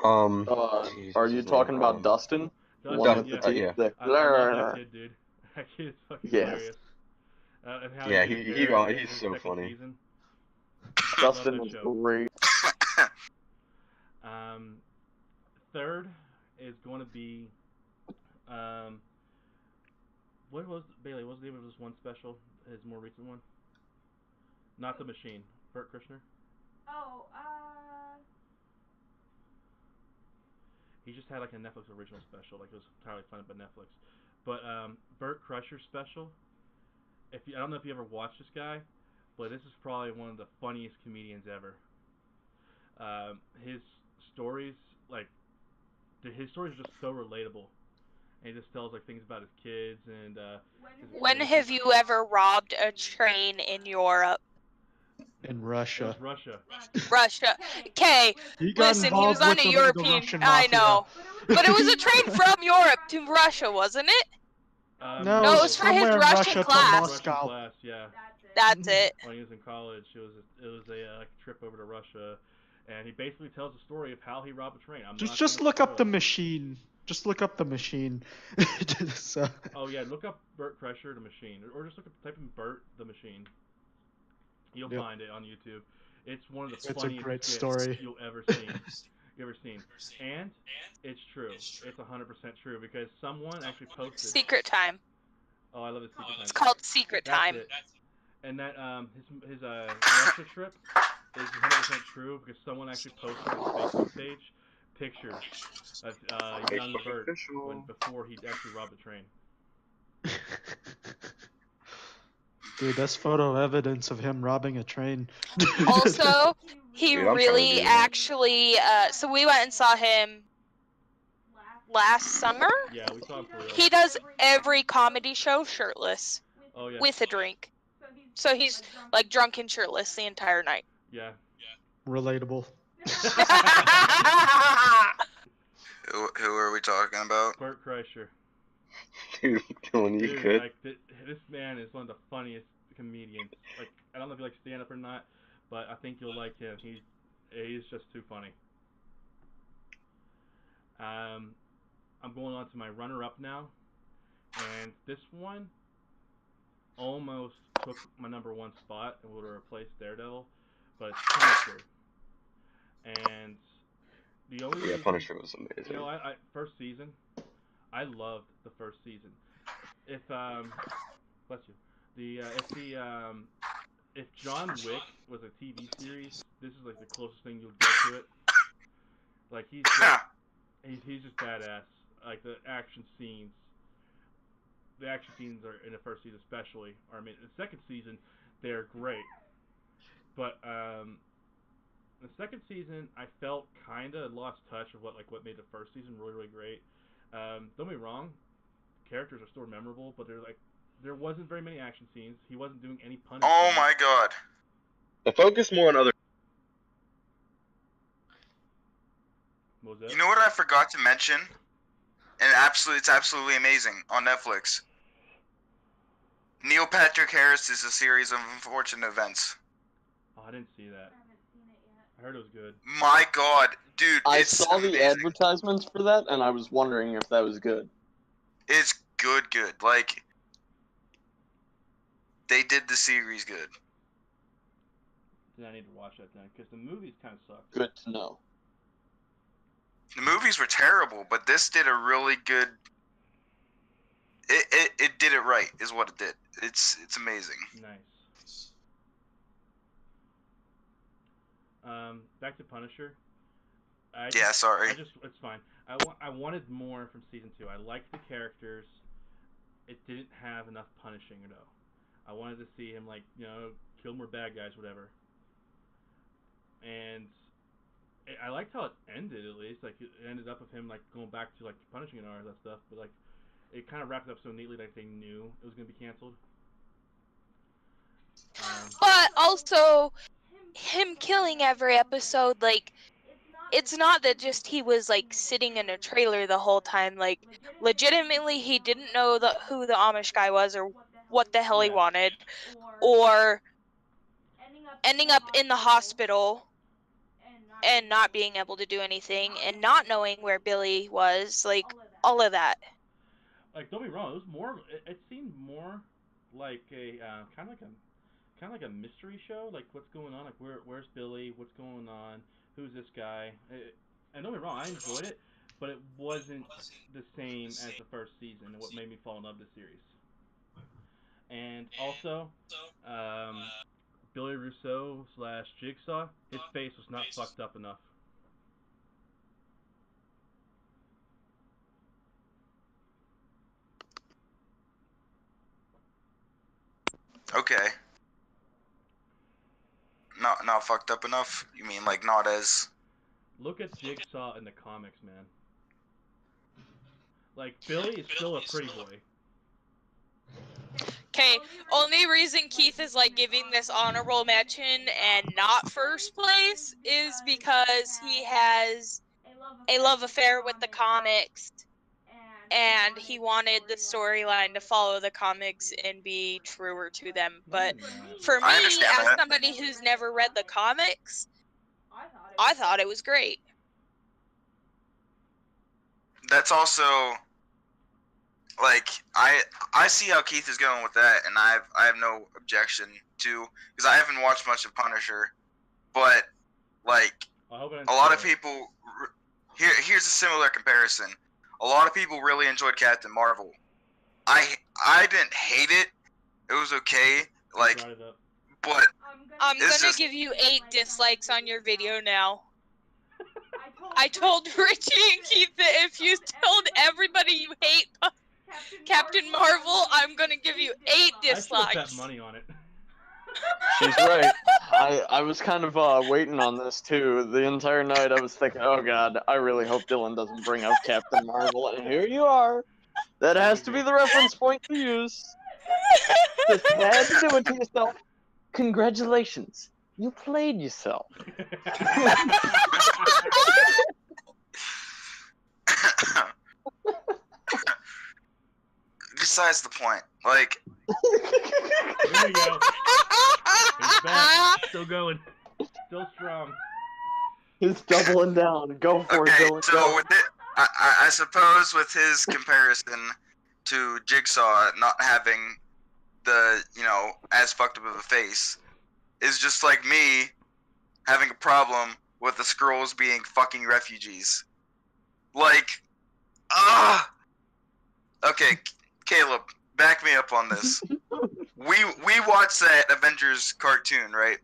Are you talking about Dustin? Dustin, One with yeah. the teeth? yeah. The- I love that kid, dude. That kid is fucking Yes. hilarious. And how Yeah, he gets he's married in his so second funny. season. Dustin that is show. great. Third is going to be what was Bailey? What was the name of his one special? His more recent one? Not the Machine. Bert Kreischer. He just had like a Netflix original special, like it was entirely funded by Netflix. But Bert Kreischer's special. I don't know if you ever watched this guy, but this is probably one of the funniest comedians ever. His stories, his stories are just so relatable, and he just tells like things about his kids and. When have you ever robbed a train in Europe? In It Russia. was Russia. Russia. Okay, He got listen, he was involved on with a the European. Russian I mafia. know, but it was a train from Europe to Russia, wasn't it? No, No, it was for his somewhere in Russian Russia to class. Russian Moscow. class, yeah. That's it. When he was in college, it was a trip over to Russia, and he basically tells the story of how he robbed a train. Just look up the machine. Just look up the machine. So, Oh yeah, look up Bert Kreischer the Machine, or just type in Bert the Machine. You'll Yep. find it on YouTube. It's one of the It's a funniest great skits story. you'll ever seen. And it's true. It's 100% true because someone actually posted. Secret time. Oh, I love his secret time. It's called Secret That's Time. it. And that his Russia trip is 100% true because someone actually posted on his Facebook page pictures of young Bert before he actually robbed the train. dude, that's photo evidence of him robbing a train. Also, he Dude, I'm trying to really do that. actually. So we went and saw him last summer. Yeah, we saw him for real. He does every comedy show shirtless Oh yeah. with a drink. So he's like drunk and shirtless the entire night. Yeah. Relatable. Who are we talking about? Bert Kreischer. Dude, Dylan, you Dude, could. like this man is one of the funniest comedians. Like I don't know if you like stand up or not, but I think you'll like him. He's just too funny. I'm going on to my runner up now, and this one almost took my number one spot and would have replaced Daredevil, but it's Punisher. And the only Yeah, reason, Punisher was amazing. you know, I first season, I loved the first season. If bless you, if John Wick was a TV series, this is like the closest thing you'll get to it. Like he's just badass. Like the action scenes are in the first season especially. Or I mean, the second season, they're great. But the second season, I felt kind of lost touch of what made the first season really, really great. Don't get me wrong, characters are still memorable, but there wasn't very many action scenes. He wasn't doing any punishing. Oh my god. The focus more on other. What was that? You know what I forgot to mention? And it's absolutely amazing on Netflix. Neil Patrick Harris is a series of unfortunate events. Oh, I didn't see that. I heard it was good. My god, dude, I it's saw the amazing. advertisements for that, and I was wondering if that was good. It's good. Like, they did the series good. Then I need to watch that then, because the movies kind of sucked. Good to know. The movies were terrible, but this did a really good. It did it right, is what it did. It's amazing. Nice. Back to Punisher. Sorry. It's fine. I wanted more from season 2. I liked the characters. It didn't have enough punishing though. I wanted to see him kill more bad guys, whatever. And I liked how it ended at least. Like it ended up with him going back to punishing and all that stuff. But it kind of wrapped up so neatly that they knew it was gonna be canceled. But also, him killing every episode, it's not that just he was sitting in a trailer the whole time. Legitimately, he didn't know who the Amish guy was or what the hell he wanted, or ending up in the hospital and not being able to do anything and not knowing where Billy was, all of that. Don't be wrong, it was more. It seemed more like a kind of like a mystery show. What's going on? Where's Billy? What's going on? Who's this guy? And don't be wrong, I enjoyed it, but it wasn't the same as the first season. And what made me fall in love with the series. And also, Billy Russo / Jigsaw, his face was not fucked up enough. Okay. Not fucked up enough? You mean not as... Look at Jigsaw in the comics, man. Billy is still a pretty boy. Okay, only reason Keith is giving this honorable mention and not first place is because he has a love affair with the comics, and he wanted the storyline to follow the comics and be truer to them. But for me, as somebody who's never read the comics, I thought it was great. That's also... I see how Keith is going with that, and I have no objection to, because I haven't watched much of Punisher, but a lot of people. Here's a similar comparison. A lot of people really enjoyed Captain Marvel. I didn't hate it. It was okay. But I'm gonna give you 8 dislikes on your video now. I told Richie and Keith that if you told everybody you hate Captain Marvel, I'm gonna give you 8 dislikes. I should have bet money on it. She's right. I was kind of waiting on this too. The entire night I was thinking, oh god, I really hope Dylan doesn't bring up Captain Marvel, and here you are. That has to be the reference point to use. Just had to do it to yourself. Congratulations. You played yourself. Besides the point, Here we go. He's back. Still going. Still strong. He's doubling down. Go for it, Dylan. So go. with it, I suppose with his comparison to Jigsaw not having the as fucked up of a face is just like me having a problem with the Skrulls being fucking refugees. Like, okay, Caleb, back me up on this. We watched that Avengers cartoon, right?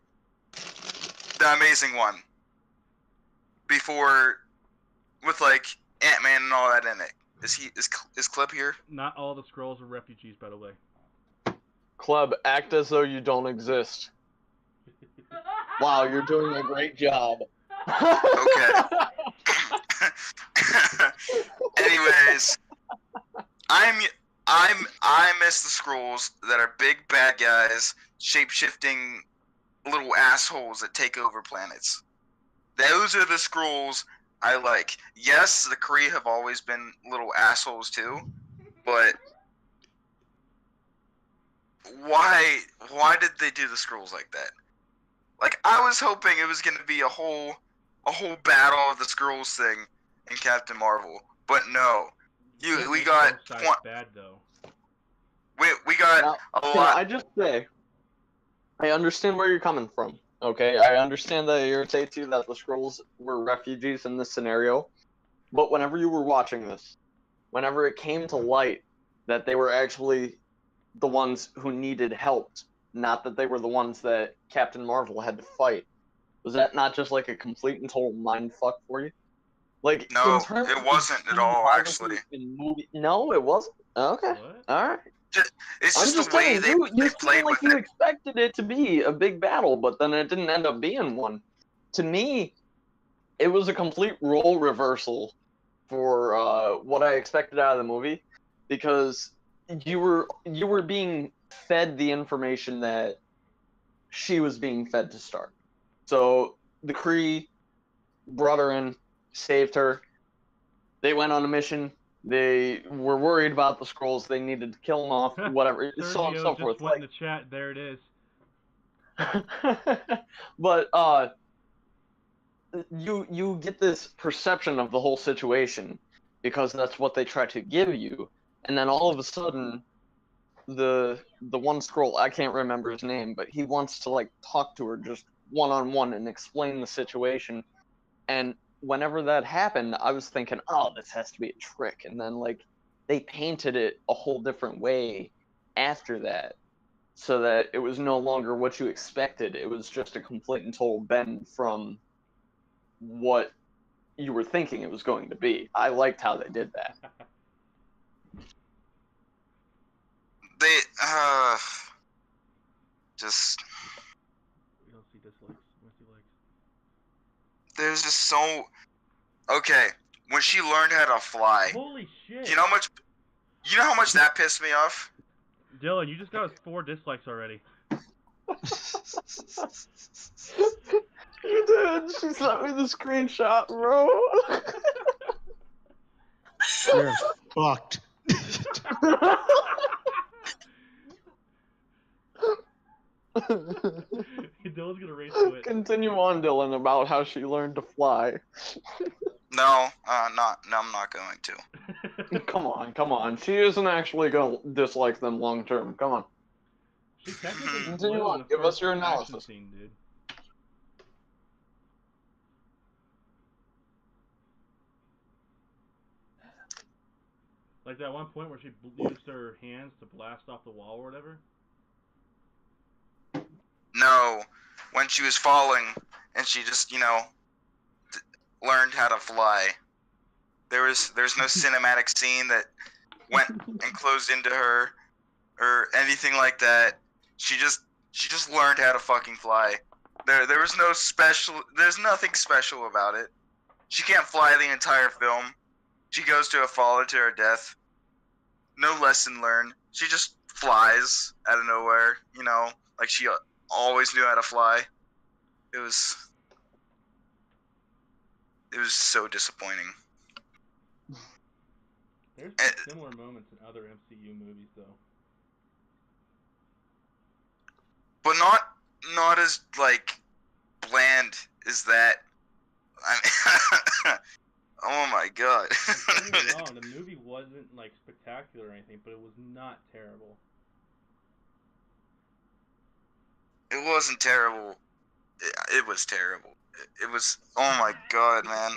The Amazing One. Before, with like Ant-Man and all that in it. Is Clip here? Not all the Skrulls are refugees, by the way. Club, act as though you don't exist. Wow, you're doing a great job. Okay. Anyways, I miss the Skrulls that are big bad guys, shape-shifting little assholes that take over planets. Those are the Skrulls I like. Yes, the Kree have always been little assholes too, but why did they do the Skrulls like that? Like, I was hoping it was gonna be a whole battle of the Skrulls thing in Captain Marvel, but no. We got Both sides bad though. we got Now, a can lot. I just say, I understand where you're coming from. Okay, I understand that it irritates you that the Skrulls were refugees in this scenario, but whenever you were watching this, whenever it came to light that they were actually the ones who needed help, not that they were the ones that Captain Marvel had to fight, was that not just like a complete and total mindfuck for you? Like, No, in terms it of wasn't at all, cinematography actually. in movie, no, it wasn't. Okay, What? all right. It's I'm just just the way saying, they you played seem like with you it. expected it to be a big battle, but then it didn't end up being one. To me, it was a complete role reversal for what I expected out of the movie, because you were being fed the information that she was being fed to start. So the Kree brought her in, saved her. They went on a mission. They were worried about the Skrulls. They needed to kill them off, whatever, so on and Sergio so just forth. went in the chat. There it is. But you get this perception of the whole situation because that's what they try to give you, and then all of a sudden, the one Skrull, I can't remember his name, but he wants to like talk to her just one-on-one and explain the situation, and whenever that happened, I was thinking, oh, this has to be a trick, and then like they painted it a whole different way after that, so that it was no longer what you expected. It was just a complete and total bend from what you were thinking it was going to be. I liked how they did that. They just We don't see dislikes. We see likes. there's just so okay. When she learned how to fly, Holy shit! you know how much that pissed me off. Dylan, you just got us 4 dislikes already. You did. She sent me the screenshot, bro. You're fucked. Dylan's gonna race to it. Continue on, Dylan, about how she learned to fly. No, I'm not going to. Come on. She isn't actually gonna dislike them long term. Come on. She technically Continue flew on. in the Give us first your action analysis. scene, dude. Like that one point where she used her hands to blast off the wall or whatever. No, when she was falling and she just learned how to fly. There's no cinematic scene that went and closed into her or anything like that. She just learned how to fucking fly. There was no special. There's nothing special about it. She can't fly the entire film. She goes to a fall to her death. No lesson learned. She just flies out of nowhere. Like she always knew how to fly. It was so disappointing. There's been similar moments in other MCU movies, though. But not as like bland as that. I mean, oh my god. Don't get me wrong, the movie wasn't like spectacular or anything, but it was not terrible. It wasn't terrible. It was terrible. It was. Oh my god, man.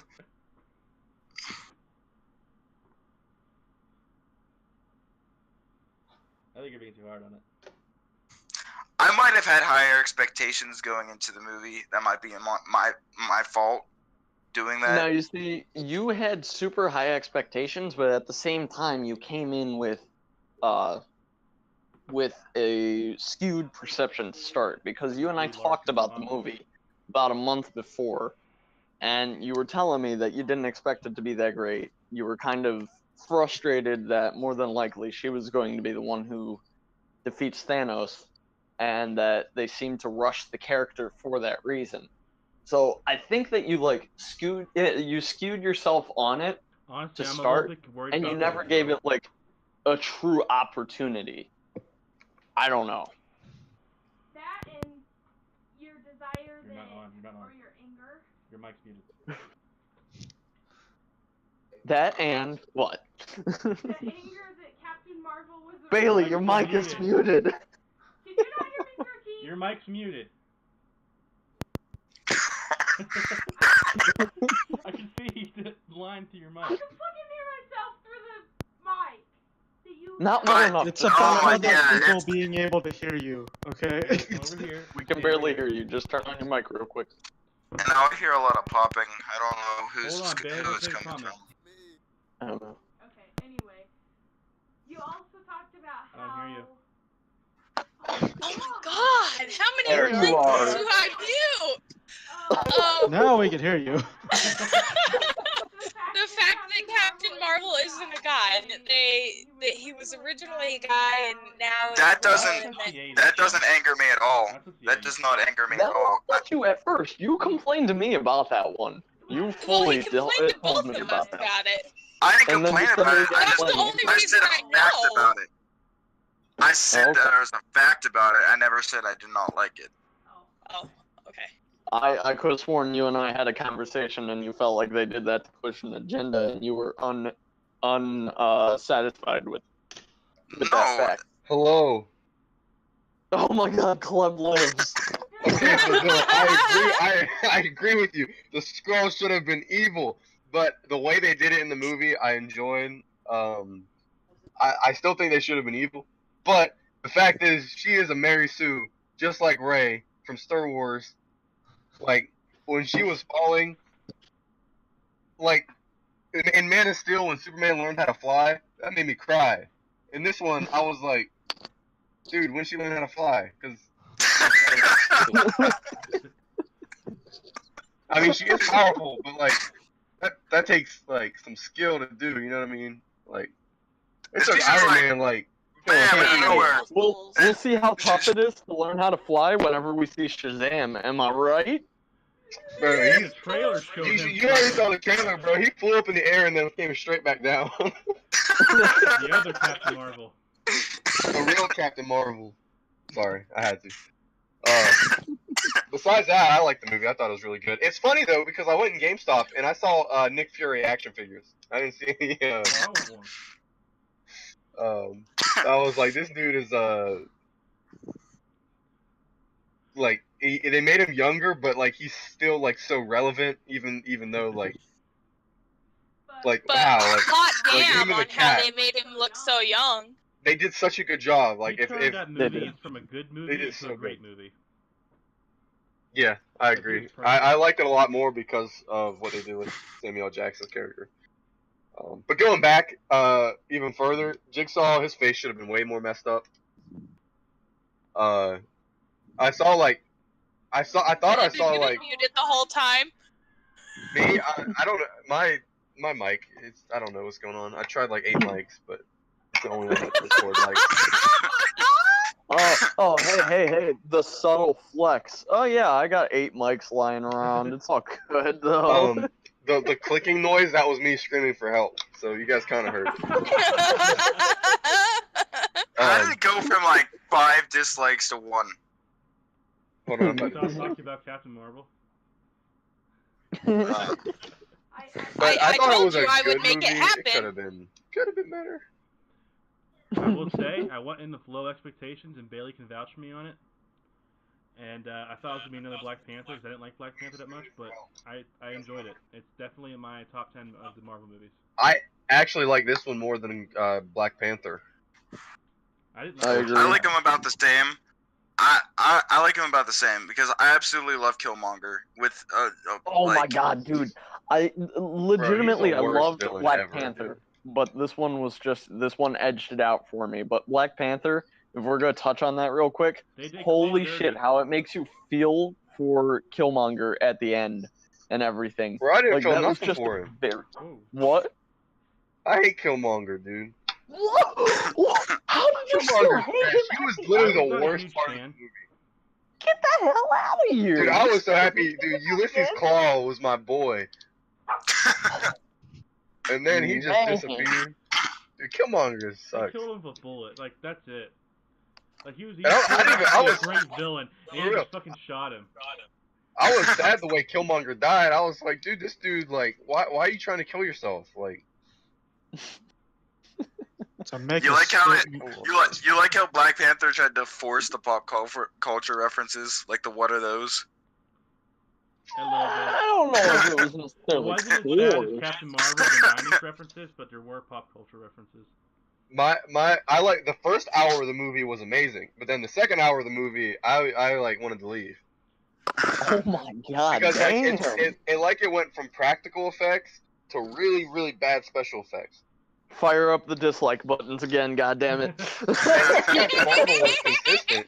I think you're being too hard on it. I might have had higher expectations going into the movie. That might be my fault doing that. Now you see, you had super high expectations, but at the same time, you came in with a skewed perception to start, because you and I talked about the movie about a month before, and you were telling me that you didn't expect it to be that great. You were kind of frustrated that more than likely she was going to be the one who defeats Thanos, and that they seemed to rush the character for that reason. So I think that you skewed yourself on it Honestly, to I'm start, a little bit worried and about you never that, gave though. it like a true opportunity. I don't know. That and your desire You're not on. You're not on. or your anger. Your mic's muted. That and what? The anger that Captain Marvel was. Bailey, your mic is muted. Did you not hear me, Turkey? Your mic's muted. I can see the line to your mic. I can fucking hear myself through the mic. Not well enough. It's Oh about my other God, people it's- being able to hear you, okay? Over here. We can barely hear you. Just turn on your mic real quick. And I hear a lot of popping. I don't know Hold on, Bailey, who it's take a coming comment. from. I don't know. Okay, anyway. You also talked about I don't hear you. Oh my god, how many There you mics are. do I mute? Now we can hear you. The fact that Captain Marvel isn't a guy, and that he was originally a guy, and now That it's doesn't- and that- That doesn't anger me at all. That's what's That does not anger me at That all. got you at first. You complained to me about that one. You Well, fully he complained to told both me of us about that. about it. I didn't And then complain you about it. said I that's just the only I reason said a I fact know. about it. I said Okay. that there was a fact about it. I never said I did not like it. Oh, okay. I could have sworn you and I had a conversation, and you felt like they did that to push an agenda, and you were unsatisfied with that No, fact. Hello. Oh my God, Clem lives. Okay, so Dylan, I agree with you. The scroll should have been evil, but the way they did it in the movie, I enjoyed. I still think they should have been evil, but the fact is, she is a Mary Sue, just like Rey from Star Wars. Like when she was falling, like in Man of Steel, when Superman learned how to fly, that made me cry. In this one, I was like, dude, when she learned how to fly? Because I mean, she is powerful, but like that takes like some skill to do. You know what I mean? Like it's She's like just Iron like, Man. Like man, you out of can't- nowhere. We'll see how tough it is to learn how to fly whenever we see Shazam. Am I right? bro, The trailer showed him. you already saw the trailer, bro. He flew up in the air and then came straight back down. The other Captain Marvel. The real Captain Marvel. Sorry, I had to. Besides that, I liked the movie. I thought it was really good. It's funny though because I went in GameStop and I saw Nick Fury action figures. I didn't see any. Oh, I want one. I was like, this dude is like they made him younger, but like he's still like so relevant, even though like But wow, like hot like, him damn and the on how cat. they made him look so young. They did such a good job. Like He if turned that they movie did. from a good movie did into so a great good. movie. yeah, I Like, he agree. was perfect. I liked it a lot more because of what they did with Samuel L. Jackson's character. But going back even further, Jigsaw, his face should have been way more messed up. I thought I saw Have you been like muted the whole time? me. I don't know my mic. I don't know what's going on. I tried like 8 mics, but it's the only one that record mics. Oh, hey, the subtle flex. Oh yeah, I got 8 mics lying around. It's all good though. The clicking noise, that was me screaming for help. So you guys kind of heard. How did it go from like 5 dislikes to 1? Hold on, I'm So about I'll to- talk about Captain Marvel. Uh, But I thought told it was you a I would good make it movie. happen. Could have been better. I will say, I went in with low expectations, and Bailey can vouch for me on it. And I thought it was gonna be another Black Panther because I didn't like Black Panther that much, but I enjoyed it. It's definitely in my top 10 of the Marvel movies. I actually like this one more than Black Panther. I didn't. I agree. I like them about the same. I like him about the same because I absolutely love Killmonger with Oh my like, god, dude! I legitimately I worst loved villain Black ever, Panther, dude. but this one edged it out for me. But Black Panther, if we're gonna touch on that real quick, They did holy clean shit, dirty. how it makes you feel for Killmonger at the end and everything. Bro, I didn't Like feel that was nothing just for him. very Whoa. what? I hate Killmonger, dude. What? How did you still Killmonger, hate him? he was literally I'm not the a worst huge part of the fan. movie. Get the hell out of here! Dude, I was so happy. Dude, Ulysses Claw was my boy. And then he just Man. disappeared. Dude, Killmonger They sucks. killed him with a bullet. Like that's it. Like he was And I didn't even- I a was- great villain, and For he real. just fucking shot him. I was sad the way Killmonger died. I was like, dude, this dude, like, why are you trying to kill yourself? Like, To make You a like how statement- you like how Black Panther tried to force the pop culture references, like the what are those? A little bit. I don't know if it was It necessarily wasn't as bad as forced. Captain Marvel's and 90s references, but there were pop culture references. I like the first hour of the movie was amazing, but then the second hour of the movie, I like wanted to leave Oh my god, because like, damn! it went from practical effects to really really bad special effects. Fire up the dislike buttons again, god damn it. Captain Marvel was consistent.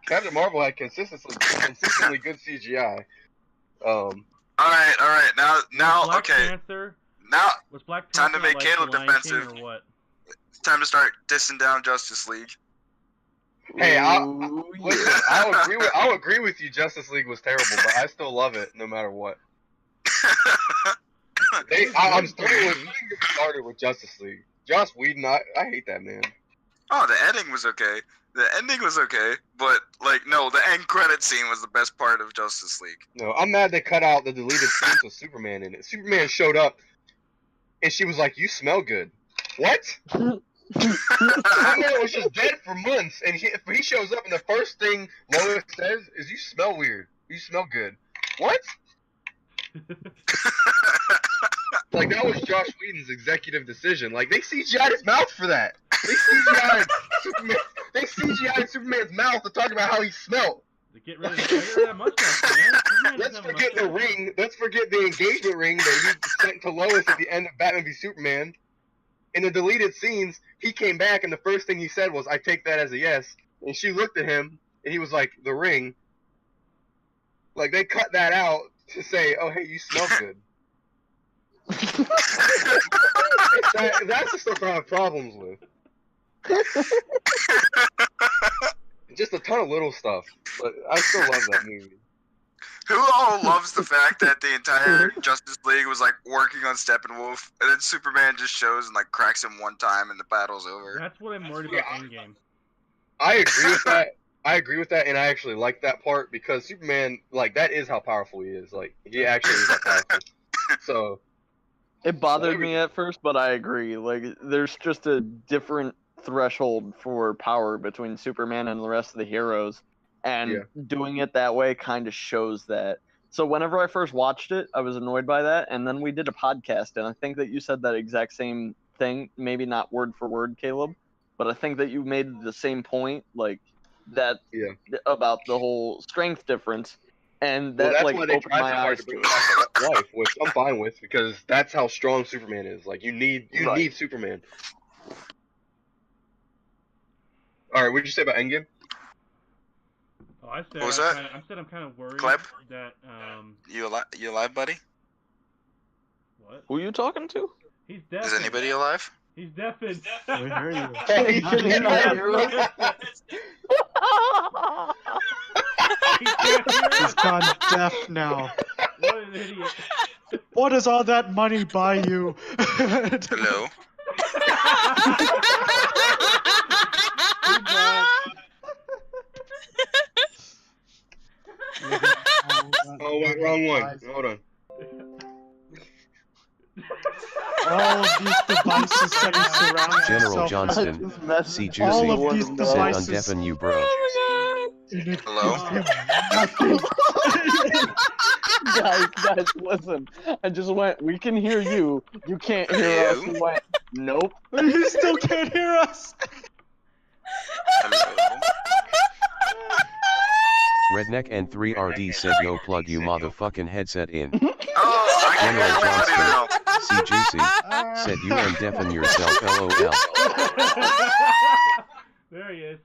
Captain Marvel had consistently good CGI. All right. Now, Black okay. Panther, Now was Black Time to Panther make like Caleb the Lion King defensive. or what? it's time to start dissing down Justice League. Hey, Ooh, listen, yeah. I'll agree with you. Justice League was terrible, but I still love it no matter what. I'm started with Justice League. Joss Whedon, I hate that man. Oh, the ending was okay. The ending was okay, but like no, the end credit scene was the best part of Justice League. No, I'm mad they cut out the deleted scenes with Superman in it. Superman showed up, and she was like, "You smell good." What? Superman was just dead for months, and he shows up, and the first thing Lois says is, "You smell weird. You smell good." What? Like that was Josh Whedon's executive decision. Like they CGI'd his mouth for that. They CGI'd Superman. They CGI'd Superman's mouth to talk about how he smelled. Get rid of that mustache, man. Superman Let's doesn't have a forget the mustache. ring. Let's forget the engagement ring that he sent to Lois at the end of Batman v Superman. In the deleted scenes, he came back and the first thing he said was, "I take that as a yes." And she looked at him and he was like, "The ring." Like they cut that out to say, "Oh, hey, you smell good." That's the stuff I have problems with. Just a ton of little stuff, but I still love that movie. Who all loves the fact that the entire Justice League was like working on Steppenwolf, and then Superman just shows and like cracks him one time, and the battle's over? That's what I'm worried about Endgame. I agree with that. I agree with that, and I actually like that part because Superman, like, that is how powerful he is. Like, he actually is that powerful. So, It bothered me at first, but I agree. Like, there's just a different threshold for power between Superman and the rest of the heroes, and doing it that way kind of shows that. So whenever I first watched it, I was annoyed by that, and then we did a podcast, and I think that you said that exact same thing, maybe not word for word, Caleb, but I think that you made the same point, like, that about the whole strength difference, and that, that's like, why they opened tried my so hard eyes to to bring it. back to life, which I'm fine with because that's how strong Superman is. Like, you need Superman. All right, what did you say about Endgame? Oh, I said What was I'm that? I'm kind of worried Clip? that You alive, buddy? what? Who are you talking to? He's deaf. Is anybody alive? He's deafened. We hear you. He can hear you. He can't hear He's us. gone deaf now. What an idiot. What does all that money buy you? Hello. Oh, wait, wrong one. Hold on. All of these devices that he surrounds General himself Johnston, with. see All Juicy, of these said devices. undeafen you, bro. Oh my god. Hello? guys, listen. I just went, we can hear you. You can't hear us. You? He went, nope. You still can't hear us. Hello? Redneck and 3RD said yo plug you motherfucking headset in. Oh, I can General hear everybody now. Johnston, C Juicy, said you undeafen yourself lol. There he is.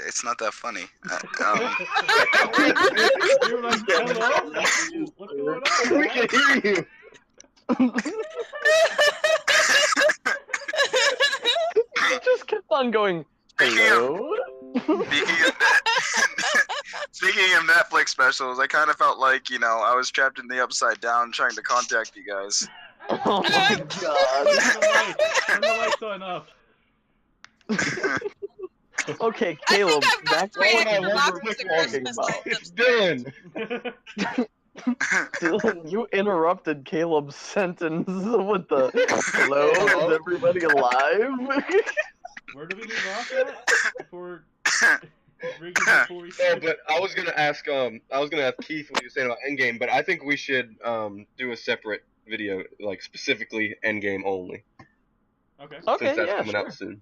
It's not that funny. You're like, hello? What's going on? We can hear you. He just kept on going, hello? Speaking of Netflix specials, I kind of felt like, I was trapped in the Upside Down trying to contact you guys. Oh my god. Turn the lights on up. Okay, Caleb, I've got back to three what I extra remember boxes of talking Christmas about. It's Dylan. Dylan, you interrupted Caleb's sentence with the hello, is everybody alive? Where do we leave off at? Before we No, but I was gonna ask Keith what he was saying about Endgame, but I think we should do a separate video, like specifically Endgame only, Okay. Okay, since that's yeah, coming sure. out soon.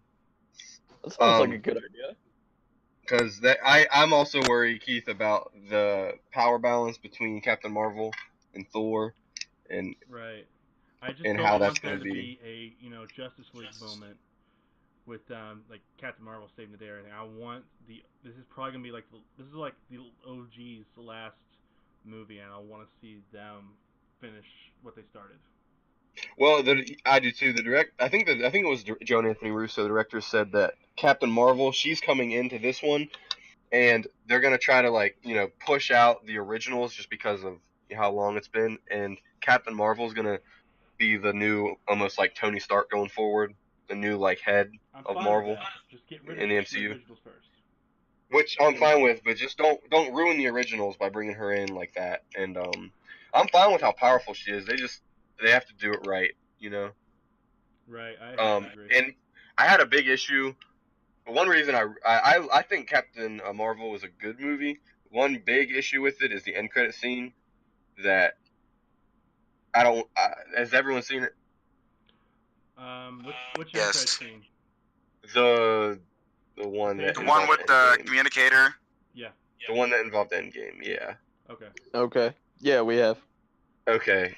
That sounds like a good idea. Because I'm also worried, Keith, about the power balance between Captain Marvel and Thor, and Right. I just and don't how want that's there gonna to be. be a Justice League moment with like Captain Marvel saving the day or anything. I want this is probably gonna be like the OG's last movie, and I want to see them finish what they started. Well, I do too. I think it was Joan Anthony Russo, the director, said that Captain Marvel, she's coming into this one, and they're gonna try to push out the originals just because of how long it's been, and Captain Marvel's gonna be the new, almost like Tony Stark going forward, the new head I'm of fine Marvel with that. Just get rid in the of MCU. originals first. Which I'm fine with, but just don't ruin the originals by bringing her in like that. And I'm fine with how powerful she is. They have to do it right, Right. I agree. And I had a big issue. One reason I think Captain Marvel was a good movie. One big issue with it is the end credit scene. That I don't. Has everyone seen it? Which Yes. end credit scene? The one that The one with the Endgame. communicator. Yeah. The one that involved Endgame. Yeah. Okay. Okay. Yeah, we have. Okay.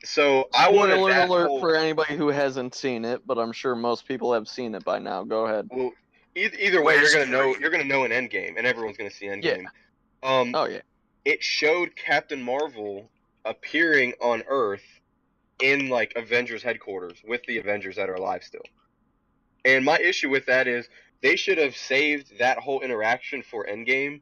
So I wanted Spoiler that alert whole, for anybody who hasn't seen it, but I'm sure most people have seen it by now. Go ahead. Well, either way, Where's you're gonna know. Fury? You're gonna know an Endgame, and everyone's gonna see Endgame. Yeah. Oh yeah. It showed Captain Marvel appearing on Earth in Avengers headquarters with the Avengers that are alive still. And my issue with that is they should have saved that whole interaction for Endgame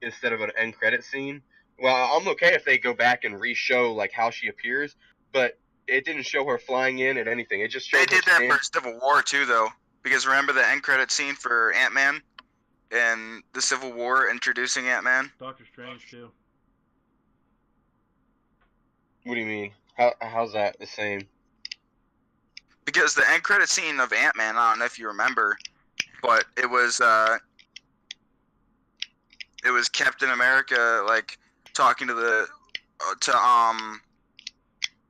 instead of an end credit scene. Well, I'm okay if they go back and re-show how she appears, but it didn't show her flying in and anything. It just showed They did her that for Civil War too, though, because remember the end credit scene for Ant-Man and the Civil War introducing Ant-Man. Doctor Strange too. What do you mean? How's that the same? Because the end credit scene of Ant-Man, I don't know if you remember, but it was Captain America talking to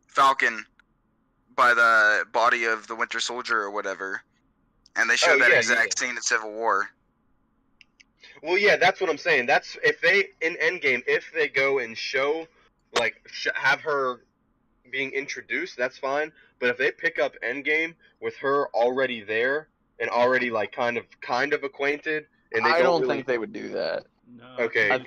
Falcon by the body of the Winter Soldier or whatever, and they showed that exact scene in Civil War. Well, yeah, that's what I'm saying. That's if they in Endgame, if they go and show have her being introduced, that's fine. But if they pick up Endgame with her already there and already kind of acquainted, and they I don't really... think they would do that. No. Okay. I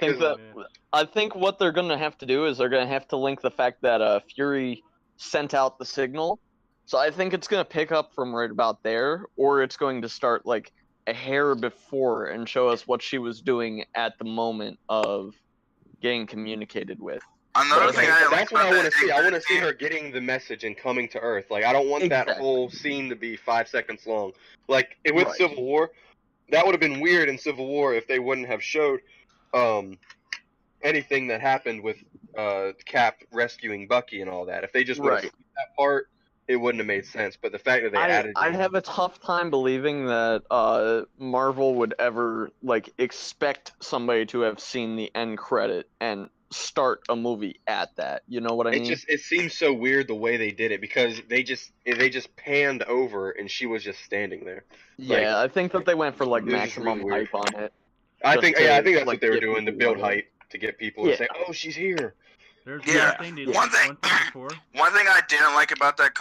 think what they're gonna have to do is they're gonna have to link the fact that Fury sent out the signal. So I think it's gonna pick up from right about there, or it's going to start a hair before and show us what she was doing at the moment of getting communicated with. Another thing I that's what I want to see. I want to see her getting the message and coming to Earth. I don't want that whole scene to be 5 seconds long. With Civil War, that would have been weird in Civil War if they wouldn't have showed anything that happened with Cap rescuing Bucky and all that. If they just would have seen that part it wouldn't have made sense. But the fact that they added, I have a tough time believing that Marvel would ever like expect somebody to have seen the end credit and start a movie at that. You know what I mean? it seems so weird the way they did it because they just panned over and she was just standing there. Yeah, I think that they went for like it was just maximum really weird. hype on it. I just think to, that's like, what they were get doing to people build on it. hype to get people to say, "Oh, she's here." There's Yeah. one thing One thing before. One thing I didn't like about that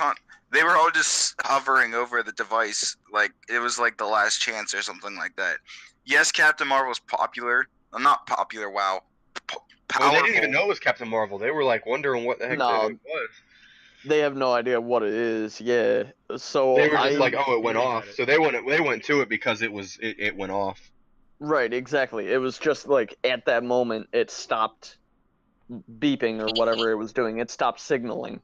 they were all just hovering over the device, like it was like the last chance or something like that. Yes, Captain Marvel's popular. Not popular. Wow. Well, they didn't even know it was Captain Marvel. They were like wondering what the heck No. it was. They have no idea what it is. Yeah. So They were just I, like, "Oh, it went off." So they went to it because it went off. Right, exactly. It was just like at that moment it stopped beeping or whatever it was doing. It stopped signaling.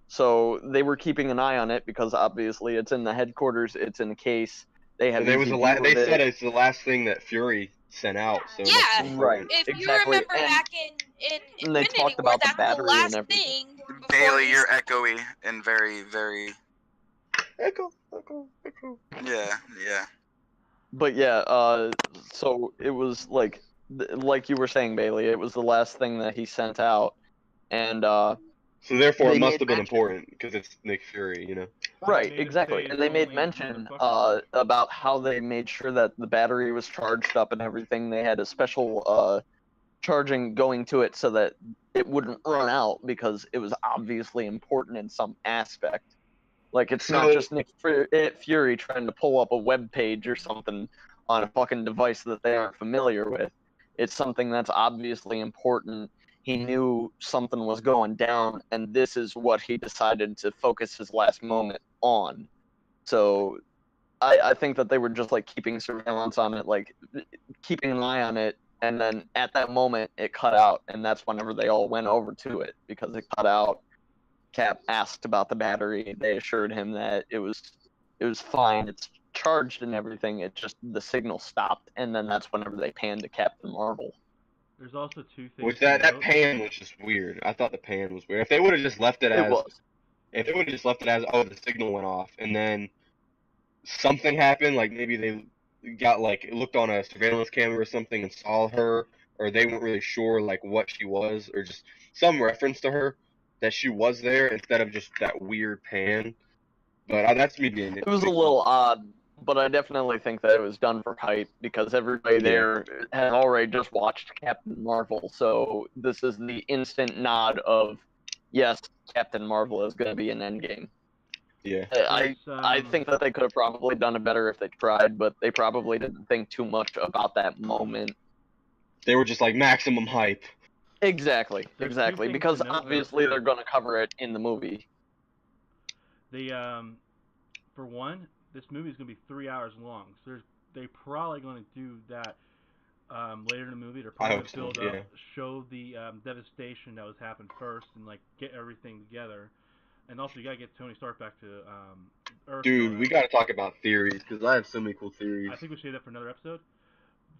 So they were keeping an eye on it because obviously it's in the headquarters, it's in a case. They have And it was easy the view of they said it. it's the last thing that Fury sent out. So it must Yeah, be Right. important. if you exactly. remember And- back in and they Infinity talked War, about the that's the battery last and everything. thing. before Bailey, he's- you're echoey and very, very. Echo. Yeah. But yeah, so it was like you were saying, Bailey, it was the last thing that he sent out. And So therefore, They it must made have been mention- important because it's Nick Fury, you know. right, made it exactly. say And they made only mention motherfucker. about how they made sure that the battery was charged up and everything. They had a special charging going to it so that it wouldn't run out because it was obviously important in some aspect. Like it's not So- just Nick Fury trying to pull up a web page or something on a fucking device that they aren't familiar with. It's something that's obviously important. He knew something was going down, and this is what he decided to focus his last moment on. So I think that they were just like keeping surveillance on it, like keeping an eye on it, and then at that moment it cut out, and that's whenever they all went over to it because it cut out. Cap asked about the battery. They assured him that it was fine. It's charged and everything. It just the signal stopped, and then that's whenever they panned to Captain Marvel. There's also two things. Which to that note. pan was just weird. I thought the pan was weird. If they would have just left it It as, was. if they would have just left it as, oh, the signal went off, and then something happened, like maybe they got like looked on a surveillance camera or something and saw her, or they weren't really sure like what she was, or just some reference to her that she was there instead of just that weird pan. But that's me being. It was a little odd, but I definitely think that it was done for hype because everybody there had already just watched Captain Marvel, so this is the instant nod of, yes, Captain Marvel is going to be in Endgame. Yeah. I think that they could have probably done it better if they tried, but they probably didn't think too much about that moment. They were just like maximum hype. Exactly, There's two exactly, things because to note obviously for- they're going to cover it in the movie. For one, this movie is going to be 3 hours long, so they're probably going to do that later in the movie. They're probably going to build up, show the devastation that was happened first, and like get everything together. And also, you gotta get Tony Stark back to Earth. Dude, we gotta talk about theories because I have so many cool theories. I think we should save that for another episode.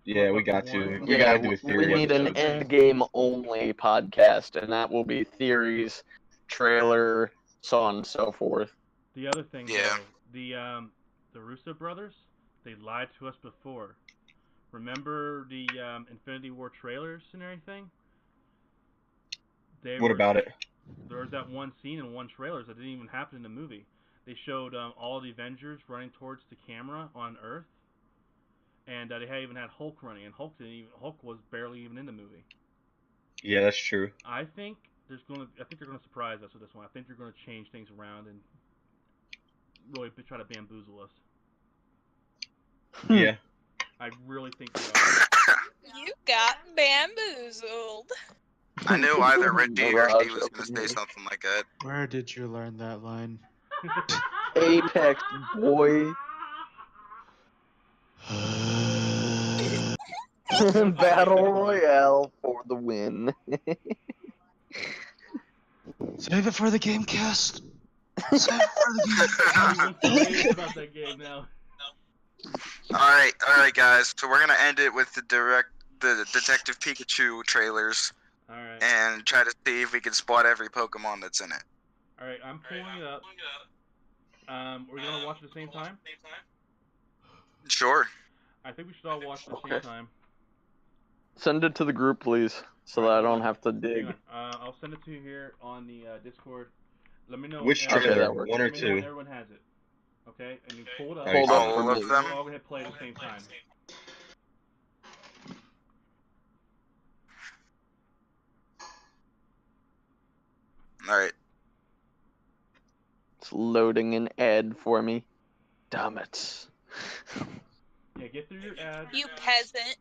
Yeah, But we got for to. one- We gotta do a theory. We need an episode. Endgame only podcast, and that will be theories, trailer, so on and so forth. The other thing, Yeah. though, the Russo brothers, they lied to us before. Remember the Infinity War trailers and everything? What about it? There was that one scene in one trailer that didn't even happen in the movie. They showed all the Avengers running towards the camera on Earth, and they even had Hulk running, and Hulk was barely even in the movie. Yeah, that's true. I think they're gonna surprise us with this one. I think they're gonna change things around and really try to bamboozle us. Yeah. I really think they are. You got bamboozled. I knew either Richie or Mirage he was gonna say opening. something like that. Where did you learn that line? Apex, boy. Battle Royale for the win. Save it for the Gamecast. Save it for the Everyone's so about that game now. All right, guys. So we're gonna end it with the Detective Pikachu trailers, All right. and try to see if we can spot every Pokemon that's in it. All right. I'm pulling it up. We're gonna watch at the same time. Sure. I think we should all watch at the same Okay. time. Send it to the group, please, so that I don't have to dig. Hang on. I'll send it to you here on the Discord. Let me know. Which when- Okay, trailer? that works. One or let me know when two? everyone has it. Okay, and you pull it up. Alright, Hold up All for of me. them? We're all gonna hit play at the same time. All right. It's loading an ad for me. Damn it. Yeah, get through your ads. You peasant.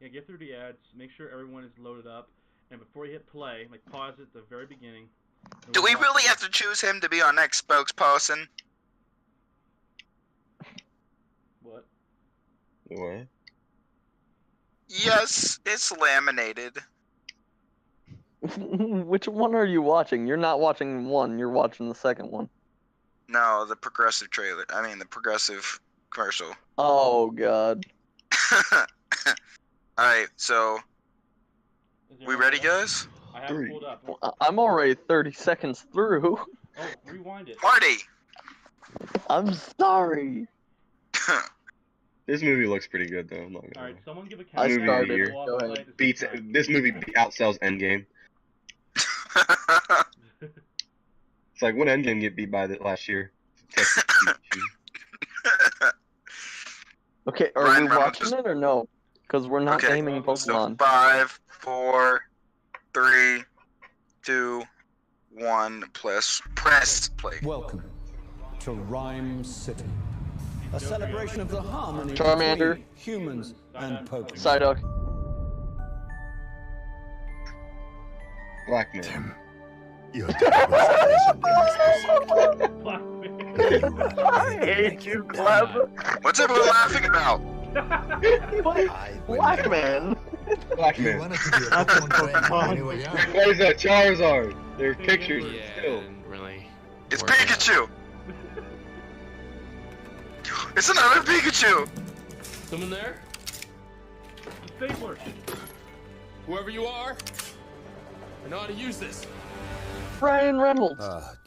Yeah, get through the ads. Make sure everyone is loaded up, and before you hit play, like pause it at the very beginning. and Do we watch really it. have to choose him to be our next spokesperson? What? What? Yes, it's laminated. Which one are you watching? You're not watching one, you're watching the second one. No, the progressive trailer. I mean, the progressive commercial. Oh, God. Alright, so, Is there we one ready, up? guys? I have it Three. pulled up. I'm already 30 seconds through. Oh, rewind it. Marty! I'm sorry. This movie looks pretty good though. I'm not All gonna right, lie. someone give a I countdown. started. and we'll all Go play ahead. at the same Beats time. this movie outsells Endgame. It's like when Endgame get beat by the last year. Texas Pikachu. Okay, are Ryan we Reynolds watching it or no? Because we're not Okay. naming Pokemon. 5, 4, 3, 2, 1, press play. Welcome to Rhyme City, a celebration of the harmony Charmander. between humans and Pokemon. Psyduck. Black man. Tim, your dad was a legend in this pursuit. I hate you, Cleb. What's everyone laughing about? Black man. Black You man. wanted to be a That's Pokemon trainer Pokemon. anyway, yeah. What is that? Charizard. There's pictures Yeah, still. and really. It's work it out. Pikachu! It's another Pikachu! Someone there? Stapler. Whoever you are, I know how to use this. Ryan Reynolds.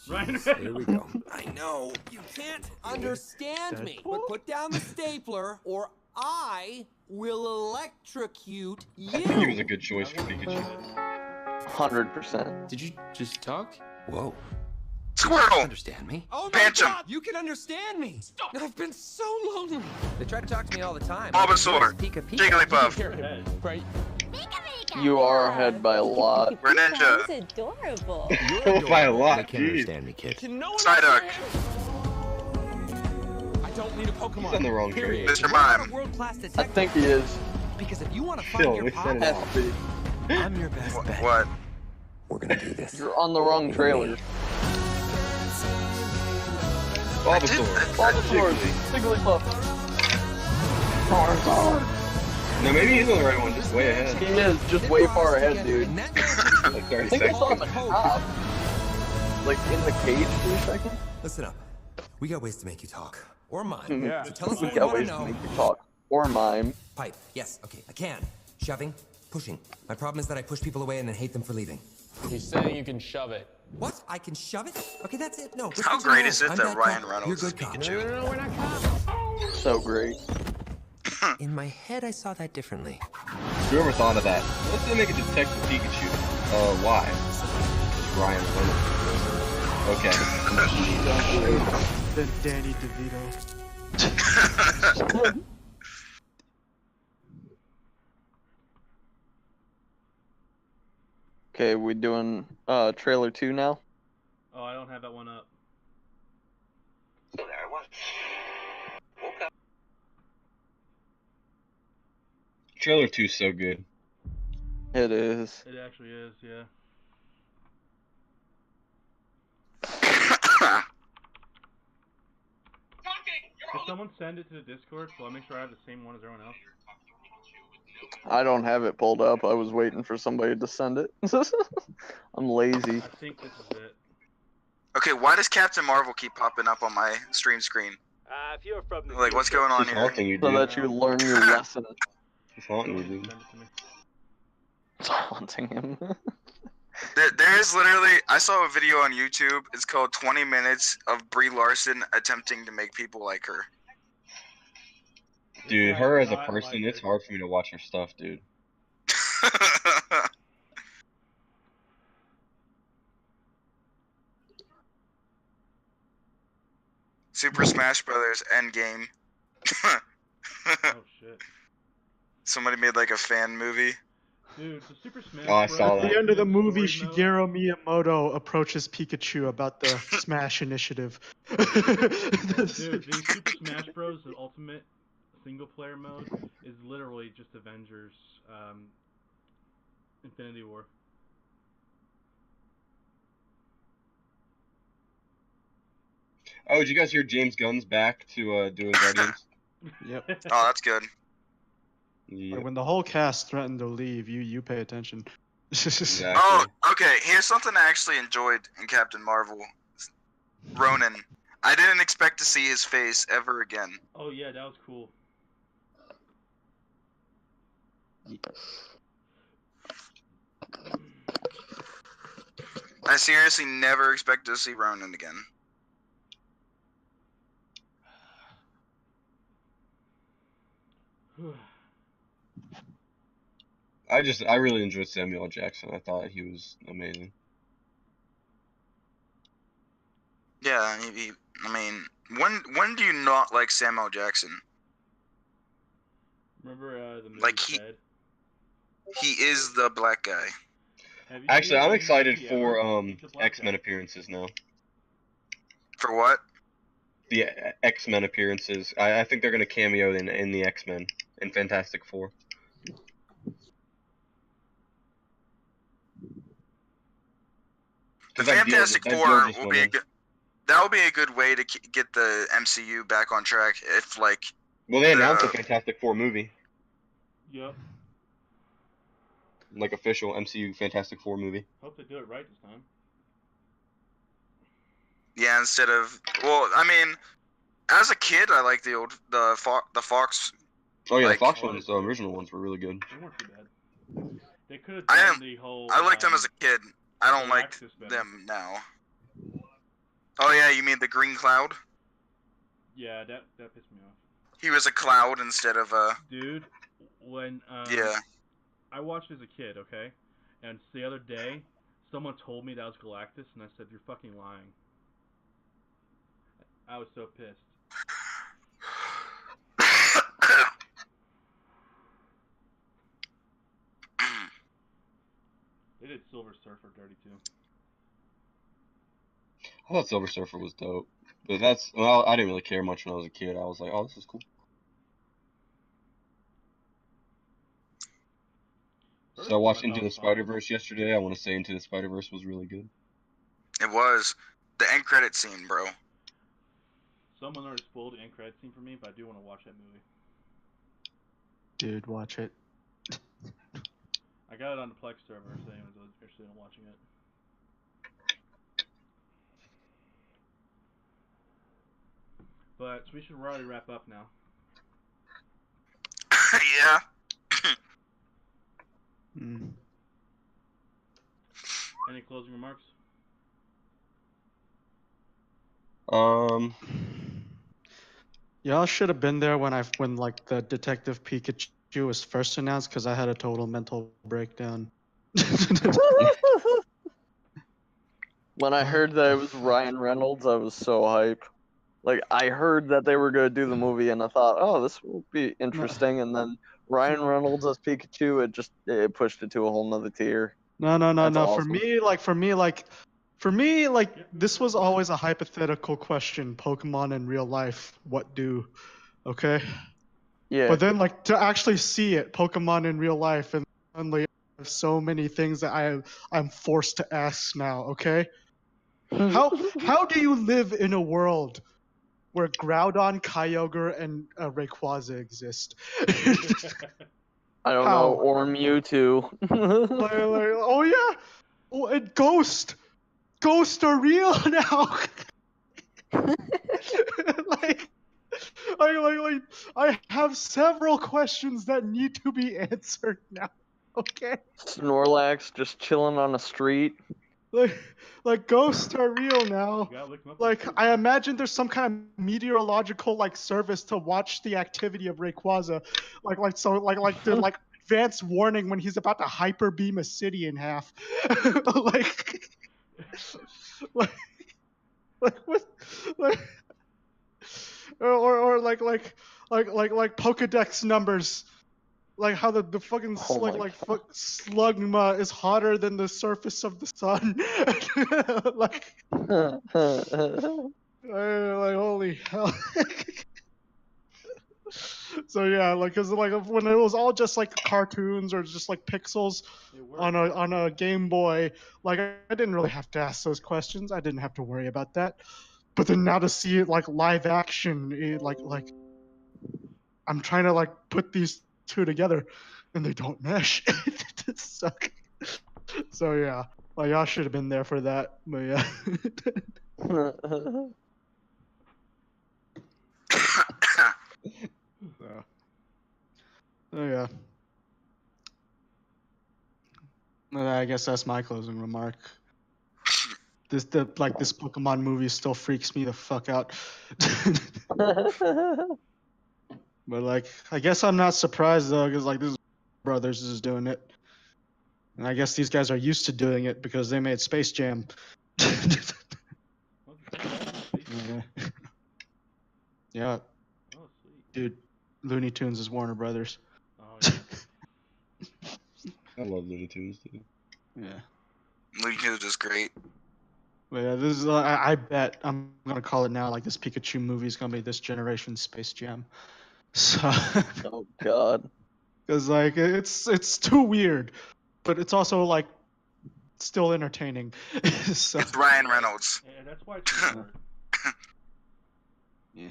Ryan Jeez, here we go. I know, you can't understand me, but put down the stapler or I will electrocute I think he was you. a good choice for Pikachu. 100%. Did you just talk? Whoa. Squirtle! Understand me? Oh my Pinch him. god, you can understand me. I've been so lonely. They try to talk to me all the time. Bulbasaur. Pika Pika. Jigglypuff. Your head. Right. You are ahead by a lot. Greninja. adorable. By a lot, They can't jeez. understand me, kid. Can no one Psyduck. I don't need a Pokemon. He's on the wrong Period. trailer. Mr. Mime. World-class I detective. think he is. Because if you want to Still, find your we said pop, it. Has to be. I'm your best bet. What? We're gonna do this. You're on the wrong trailer. Bulbasaur. Bulbasaur. Jigglypuff. Charizard. No, maybe he's on the right one, just way ahead. He is just way far ahead, dude. Like I 30 think I saw him seconds. at top. Like in the cage for a second. Listen up. We got ways to make you talk. Or mime. Yeah. So tell us We what you got want ways to to know. make you talk. Or mime. Pipe. Yes. Okay. I can. Shoving. Pushing. My problem is that I push people away and then hate them for leaving. He's saying you can shove it. What? I can shove it? Okay, that's it. No. How great is it I'm that bad Ryan cop. Reynolds You're is good cop. Pikachu? we're not cops. So great. In my head, I saw that differently. Whoever thought of that? Let's make a Detective Pikachu. Why? It's Ryan Reynolds. Okay. Then Danny DeVito. Okay, we doing trailer 2 now? Oh, I don't have that one up. So there I was. Woke up. Trailer 2's so good. It is. It actually is, yeah. Did someone send it to the Discord so I'll make sure I have the same one as everyone else? I don't have it pulled up. I was waiting for somebody to send it. I'm lazy. I think this is it. Okay, why does Captain Marvel keep popping up on my stream screen? If you're from the Like, what's going on He's here? haunting you, So dude. that you learn your lesson. He's haunting you, dude. Send it to me. It's haunting him. There is literally, I saw a video on YouTube. It's called 20 Minutes of Brie Larson attempting to make people like her. Dude, her as a person, it's hard for me to watch her stuff, dude. Super Smash Brothers Endgame. Oh shit. Somebody made like a fan movie. Dude, the Super Smash Oh, I Bros. saw At that. the end of the movie, story mode- Shigeru Miyamoto approaches Pikachu about the Smash Initiative. Dude, the Super Smash Bros. The Ultimate single player mode is literally just Avengers Infinity War. Oh, did you guys hear James Gunn's back to doing Guardians? Yep. Oh, that's good. Yeah. Like when the whole cast threatened to leave, you pay attention. Exactly. Oh, okay. Here's something I actually enjoyed in Captain Marvel. Ronan. I didn't expect to see his face ever again. Oh yeah, that was cool. I seriously never expected to see Ronan again. I really enjoyed Samuel L. Jackson. I thought he was amazing. Yeah, I mean, when do you not like Samuel Jackson? Remember the movie Like, Ted? He is the black guy. Have you Actually, seen I'm any excited movie for ever? He's a black X-Men guy. appearances now. For what? The X-Men appearances. I think they're gonna cameo in the X-Men in Fantastic Four. The 'Cause that deal- Fantastic that deal Four just will went be a in. good. That will be a good way to get the MCU back on track. If like, Well, they announced a Fantastic Four movie, Yep. like official MCU Fantastic Four movie. Hope they do it right this time. yeah, instead of I mean, as a kid, I like the Fox. Oh yeah, Like- the Fox ones, the original ones were really good. They weren't too bad. They could have I done am- the whole. I liked them as a kid. I don't like Galactus better. them now. Oh yeah, you mean the Green Cloud? Yeah, that pissed me off. He was a cloud instead of a. Dude, when Yeah. I watched as a kid, okay, and the other day, someone told me that was Galactus, and I said, "You're fucking lying." I was so pissed. They did Silver Surfer dirty too. I thought Silver Surfer was dope, but I didn't really care much when I was a kid. I was like, oh, this is cool. So I watched Into the Spider-Verse yesterday. I want to say Into the Spider-Verse was really good. It was the end credit scene, bro. Someone already spoiled the end credit scene for me, but I do want to watch that movie. Dude, watch it. I got it on the Plex server, so anyone's interested in watching it. But we should already wrap up now. Yeah. Any closing remarks? Y'all should have been there when like the Detective Pikachu was first announced, because I had a total mental breakdown. When I heard that it was Ryan Reynolds, I was so hype. Like, I heard that they were gonna do the movie, and I thought, oh, this will be interesting. And then Ryan Reynolds as Pikachu, it pushed it to a whole nother tier. No. That's For awesome. me, this was always a hypothetical question. Pokemon in real life, what do? Okay. Yeah. But then, like, to actually see it, Pokemon in real life, and suddenly I have so many things that I'm forced to ask now. Okay. How do you live in a world where Groudon, Kyogre, and Rayquaza exist? I don't How? know, or Mewtwo. Oh yeah, oh, and Ghosts are real now. like, I have several questions that need to be answered now. Okay. Snorlax just chilling on a street. Like ghosts are real now. You gotta look 'em up. Like I imagine there's some kind of meteorological like service to watch the activity of Rayquaza, like the like advanced warning when he's about to hyper beam a city in half, like, like, what, like, or like Pokedex numbers. Like how the fucking Oh my Slugma is hotter than the surface of the sun. Like, like holy hell. So yeah, like, cause like when it was all just like cartoons or just like pixels on a Game Boy, like I didn't really have to ask those questions. I didn't have to worry about that. But then now to see it like live action, like I'm trying to like put these two together, and they don't mesh. It sucks. So yeah, like y'all should have been there for that. But yeah. So. Oh yeah. Well, I guess that's my closing remark. This Pokemon movie still freaks me the fuck out. But like, I guess I'm not surprised though, because like this Brothers is doing it, and I guess these guys are used to doing it because they made Space Jam. Yeah. Yeah. Oh, sweet. Dude, Looney Tunes is Warner Brothers. Oh, yeah. I love Looney Tunes, dude. Yeah. Looney Tunes is great. But yeah, this is I bet I'm gonna call it now. Like this Pikachu movie is gonna be this generation's Space Jam. So. Oh God. Because like it's too weird, but it's also like still entertaining. So. It's Ryan Reynolds. Yeah, that's why it's hard. Yeah.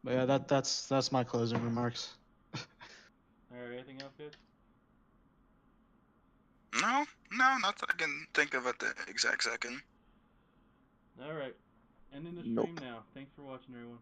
But yeah, that's my closing remarks. Alright, anything else, guys? No, not that I can think of at the exact second. Alright. Ending the stream Nope. now. Thanks for watching, everyone.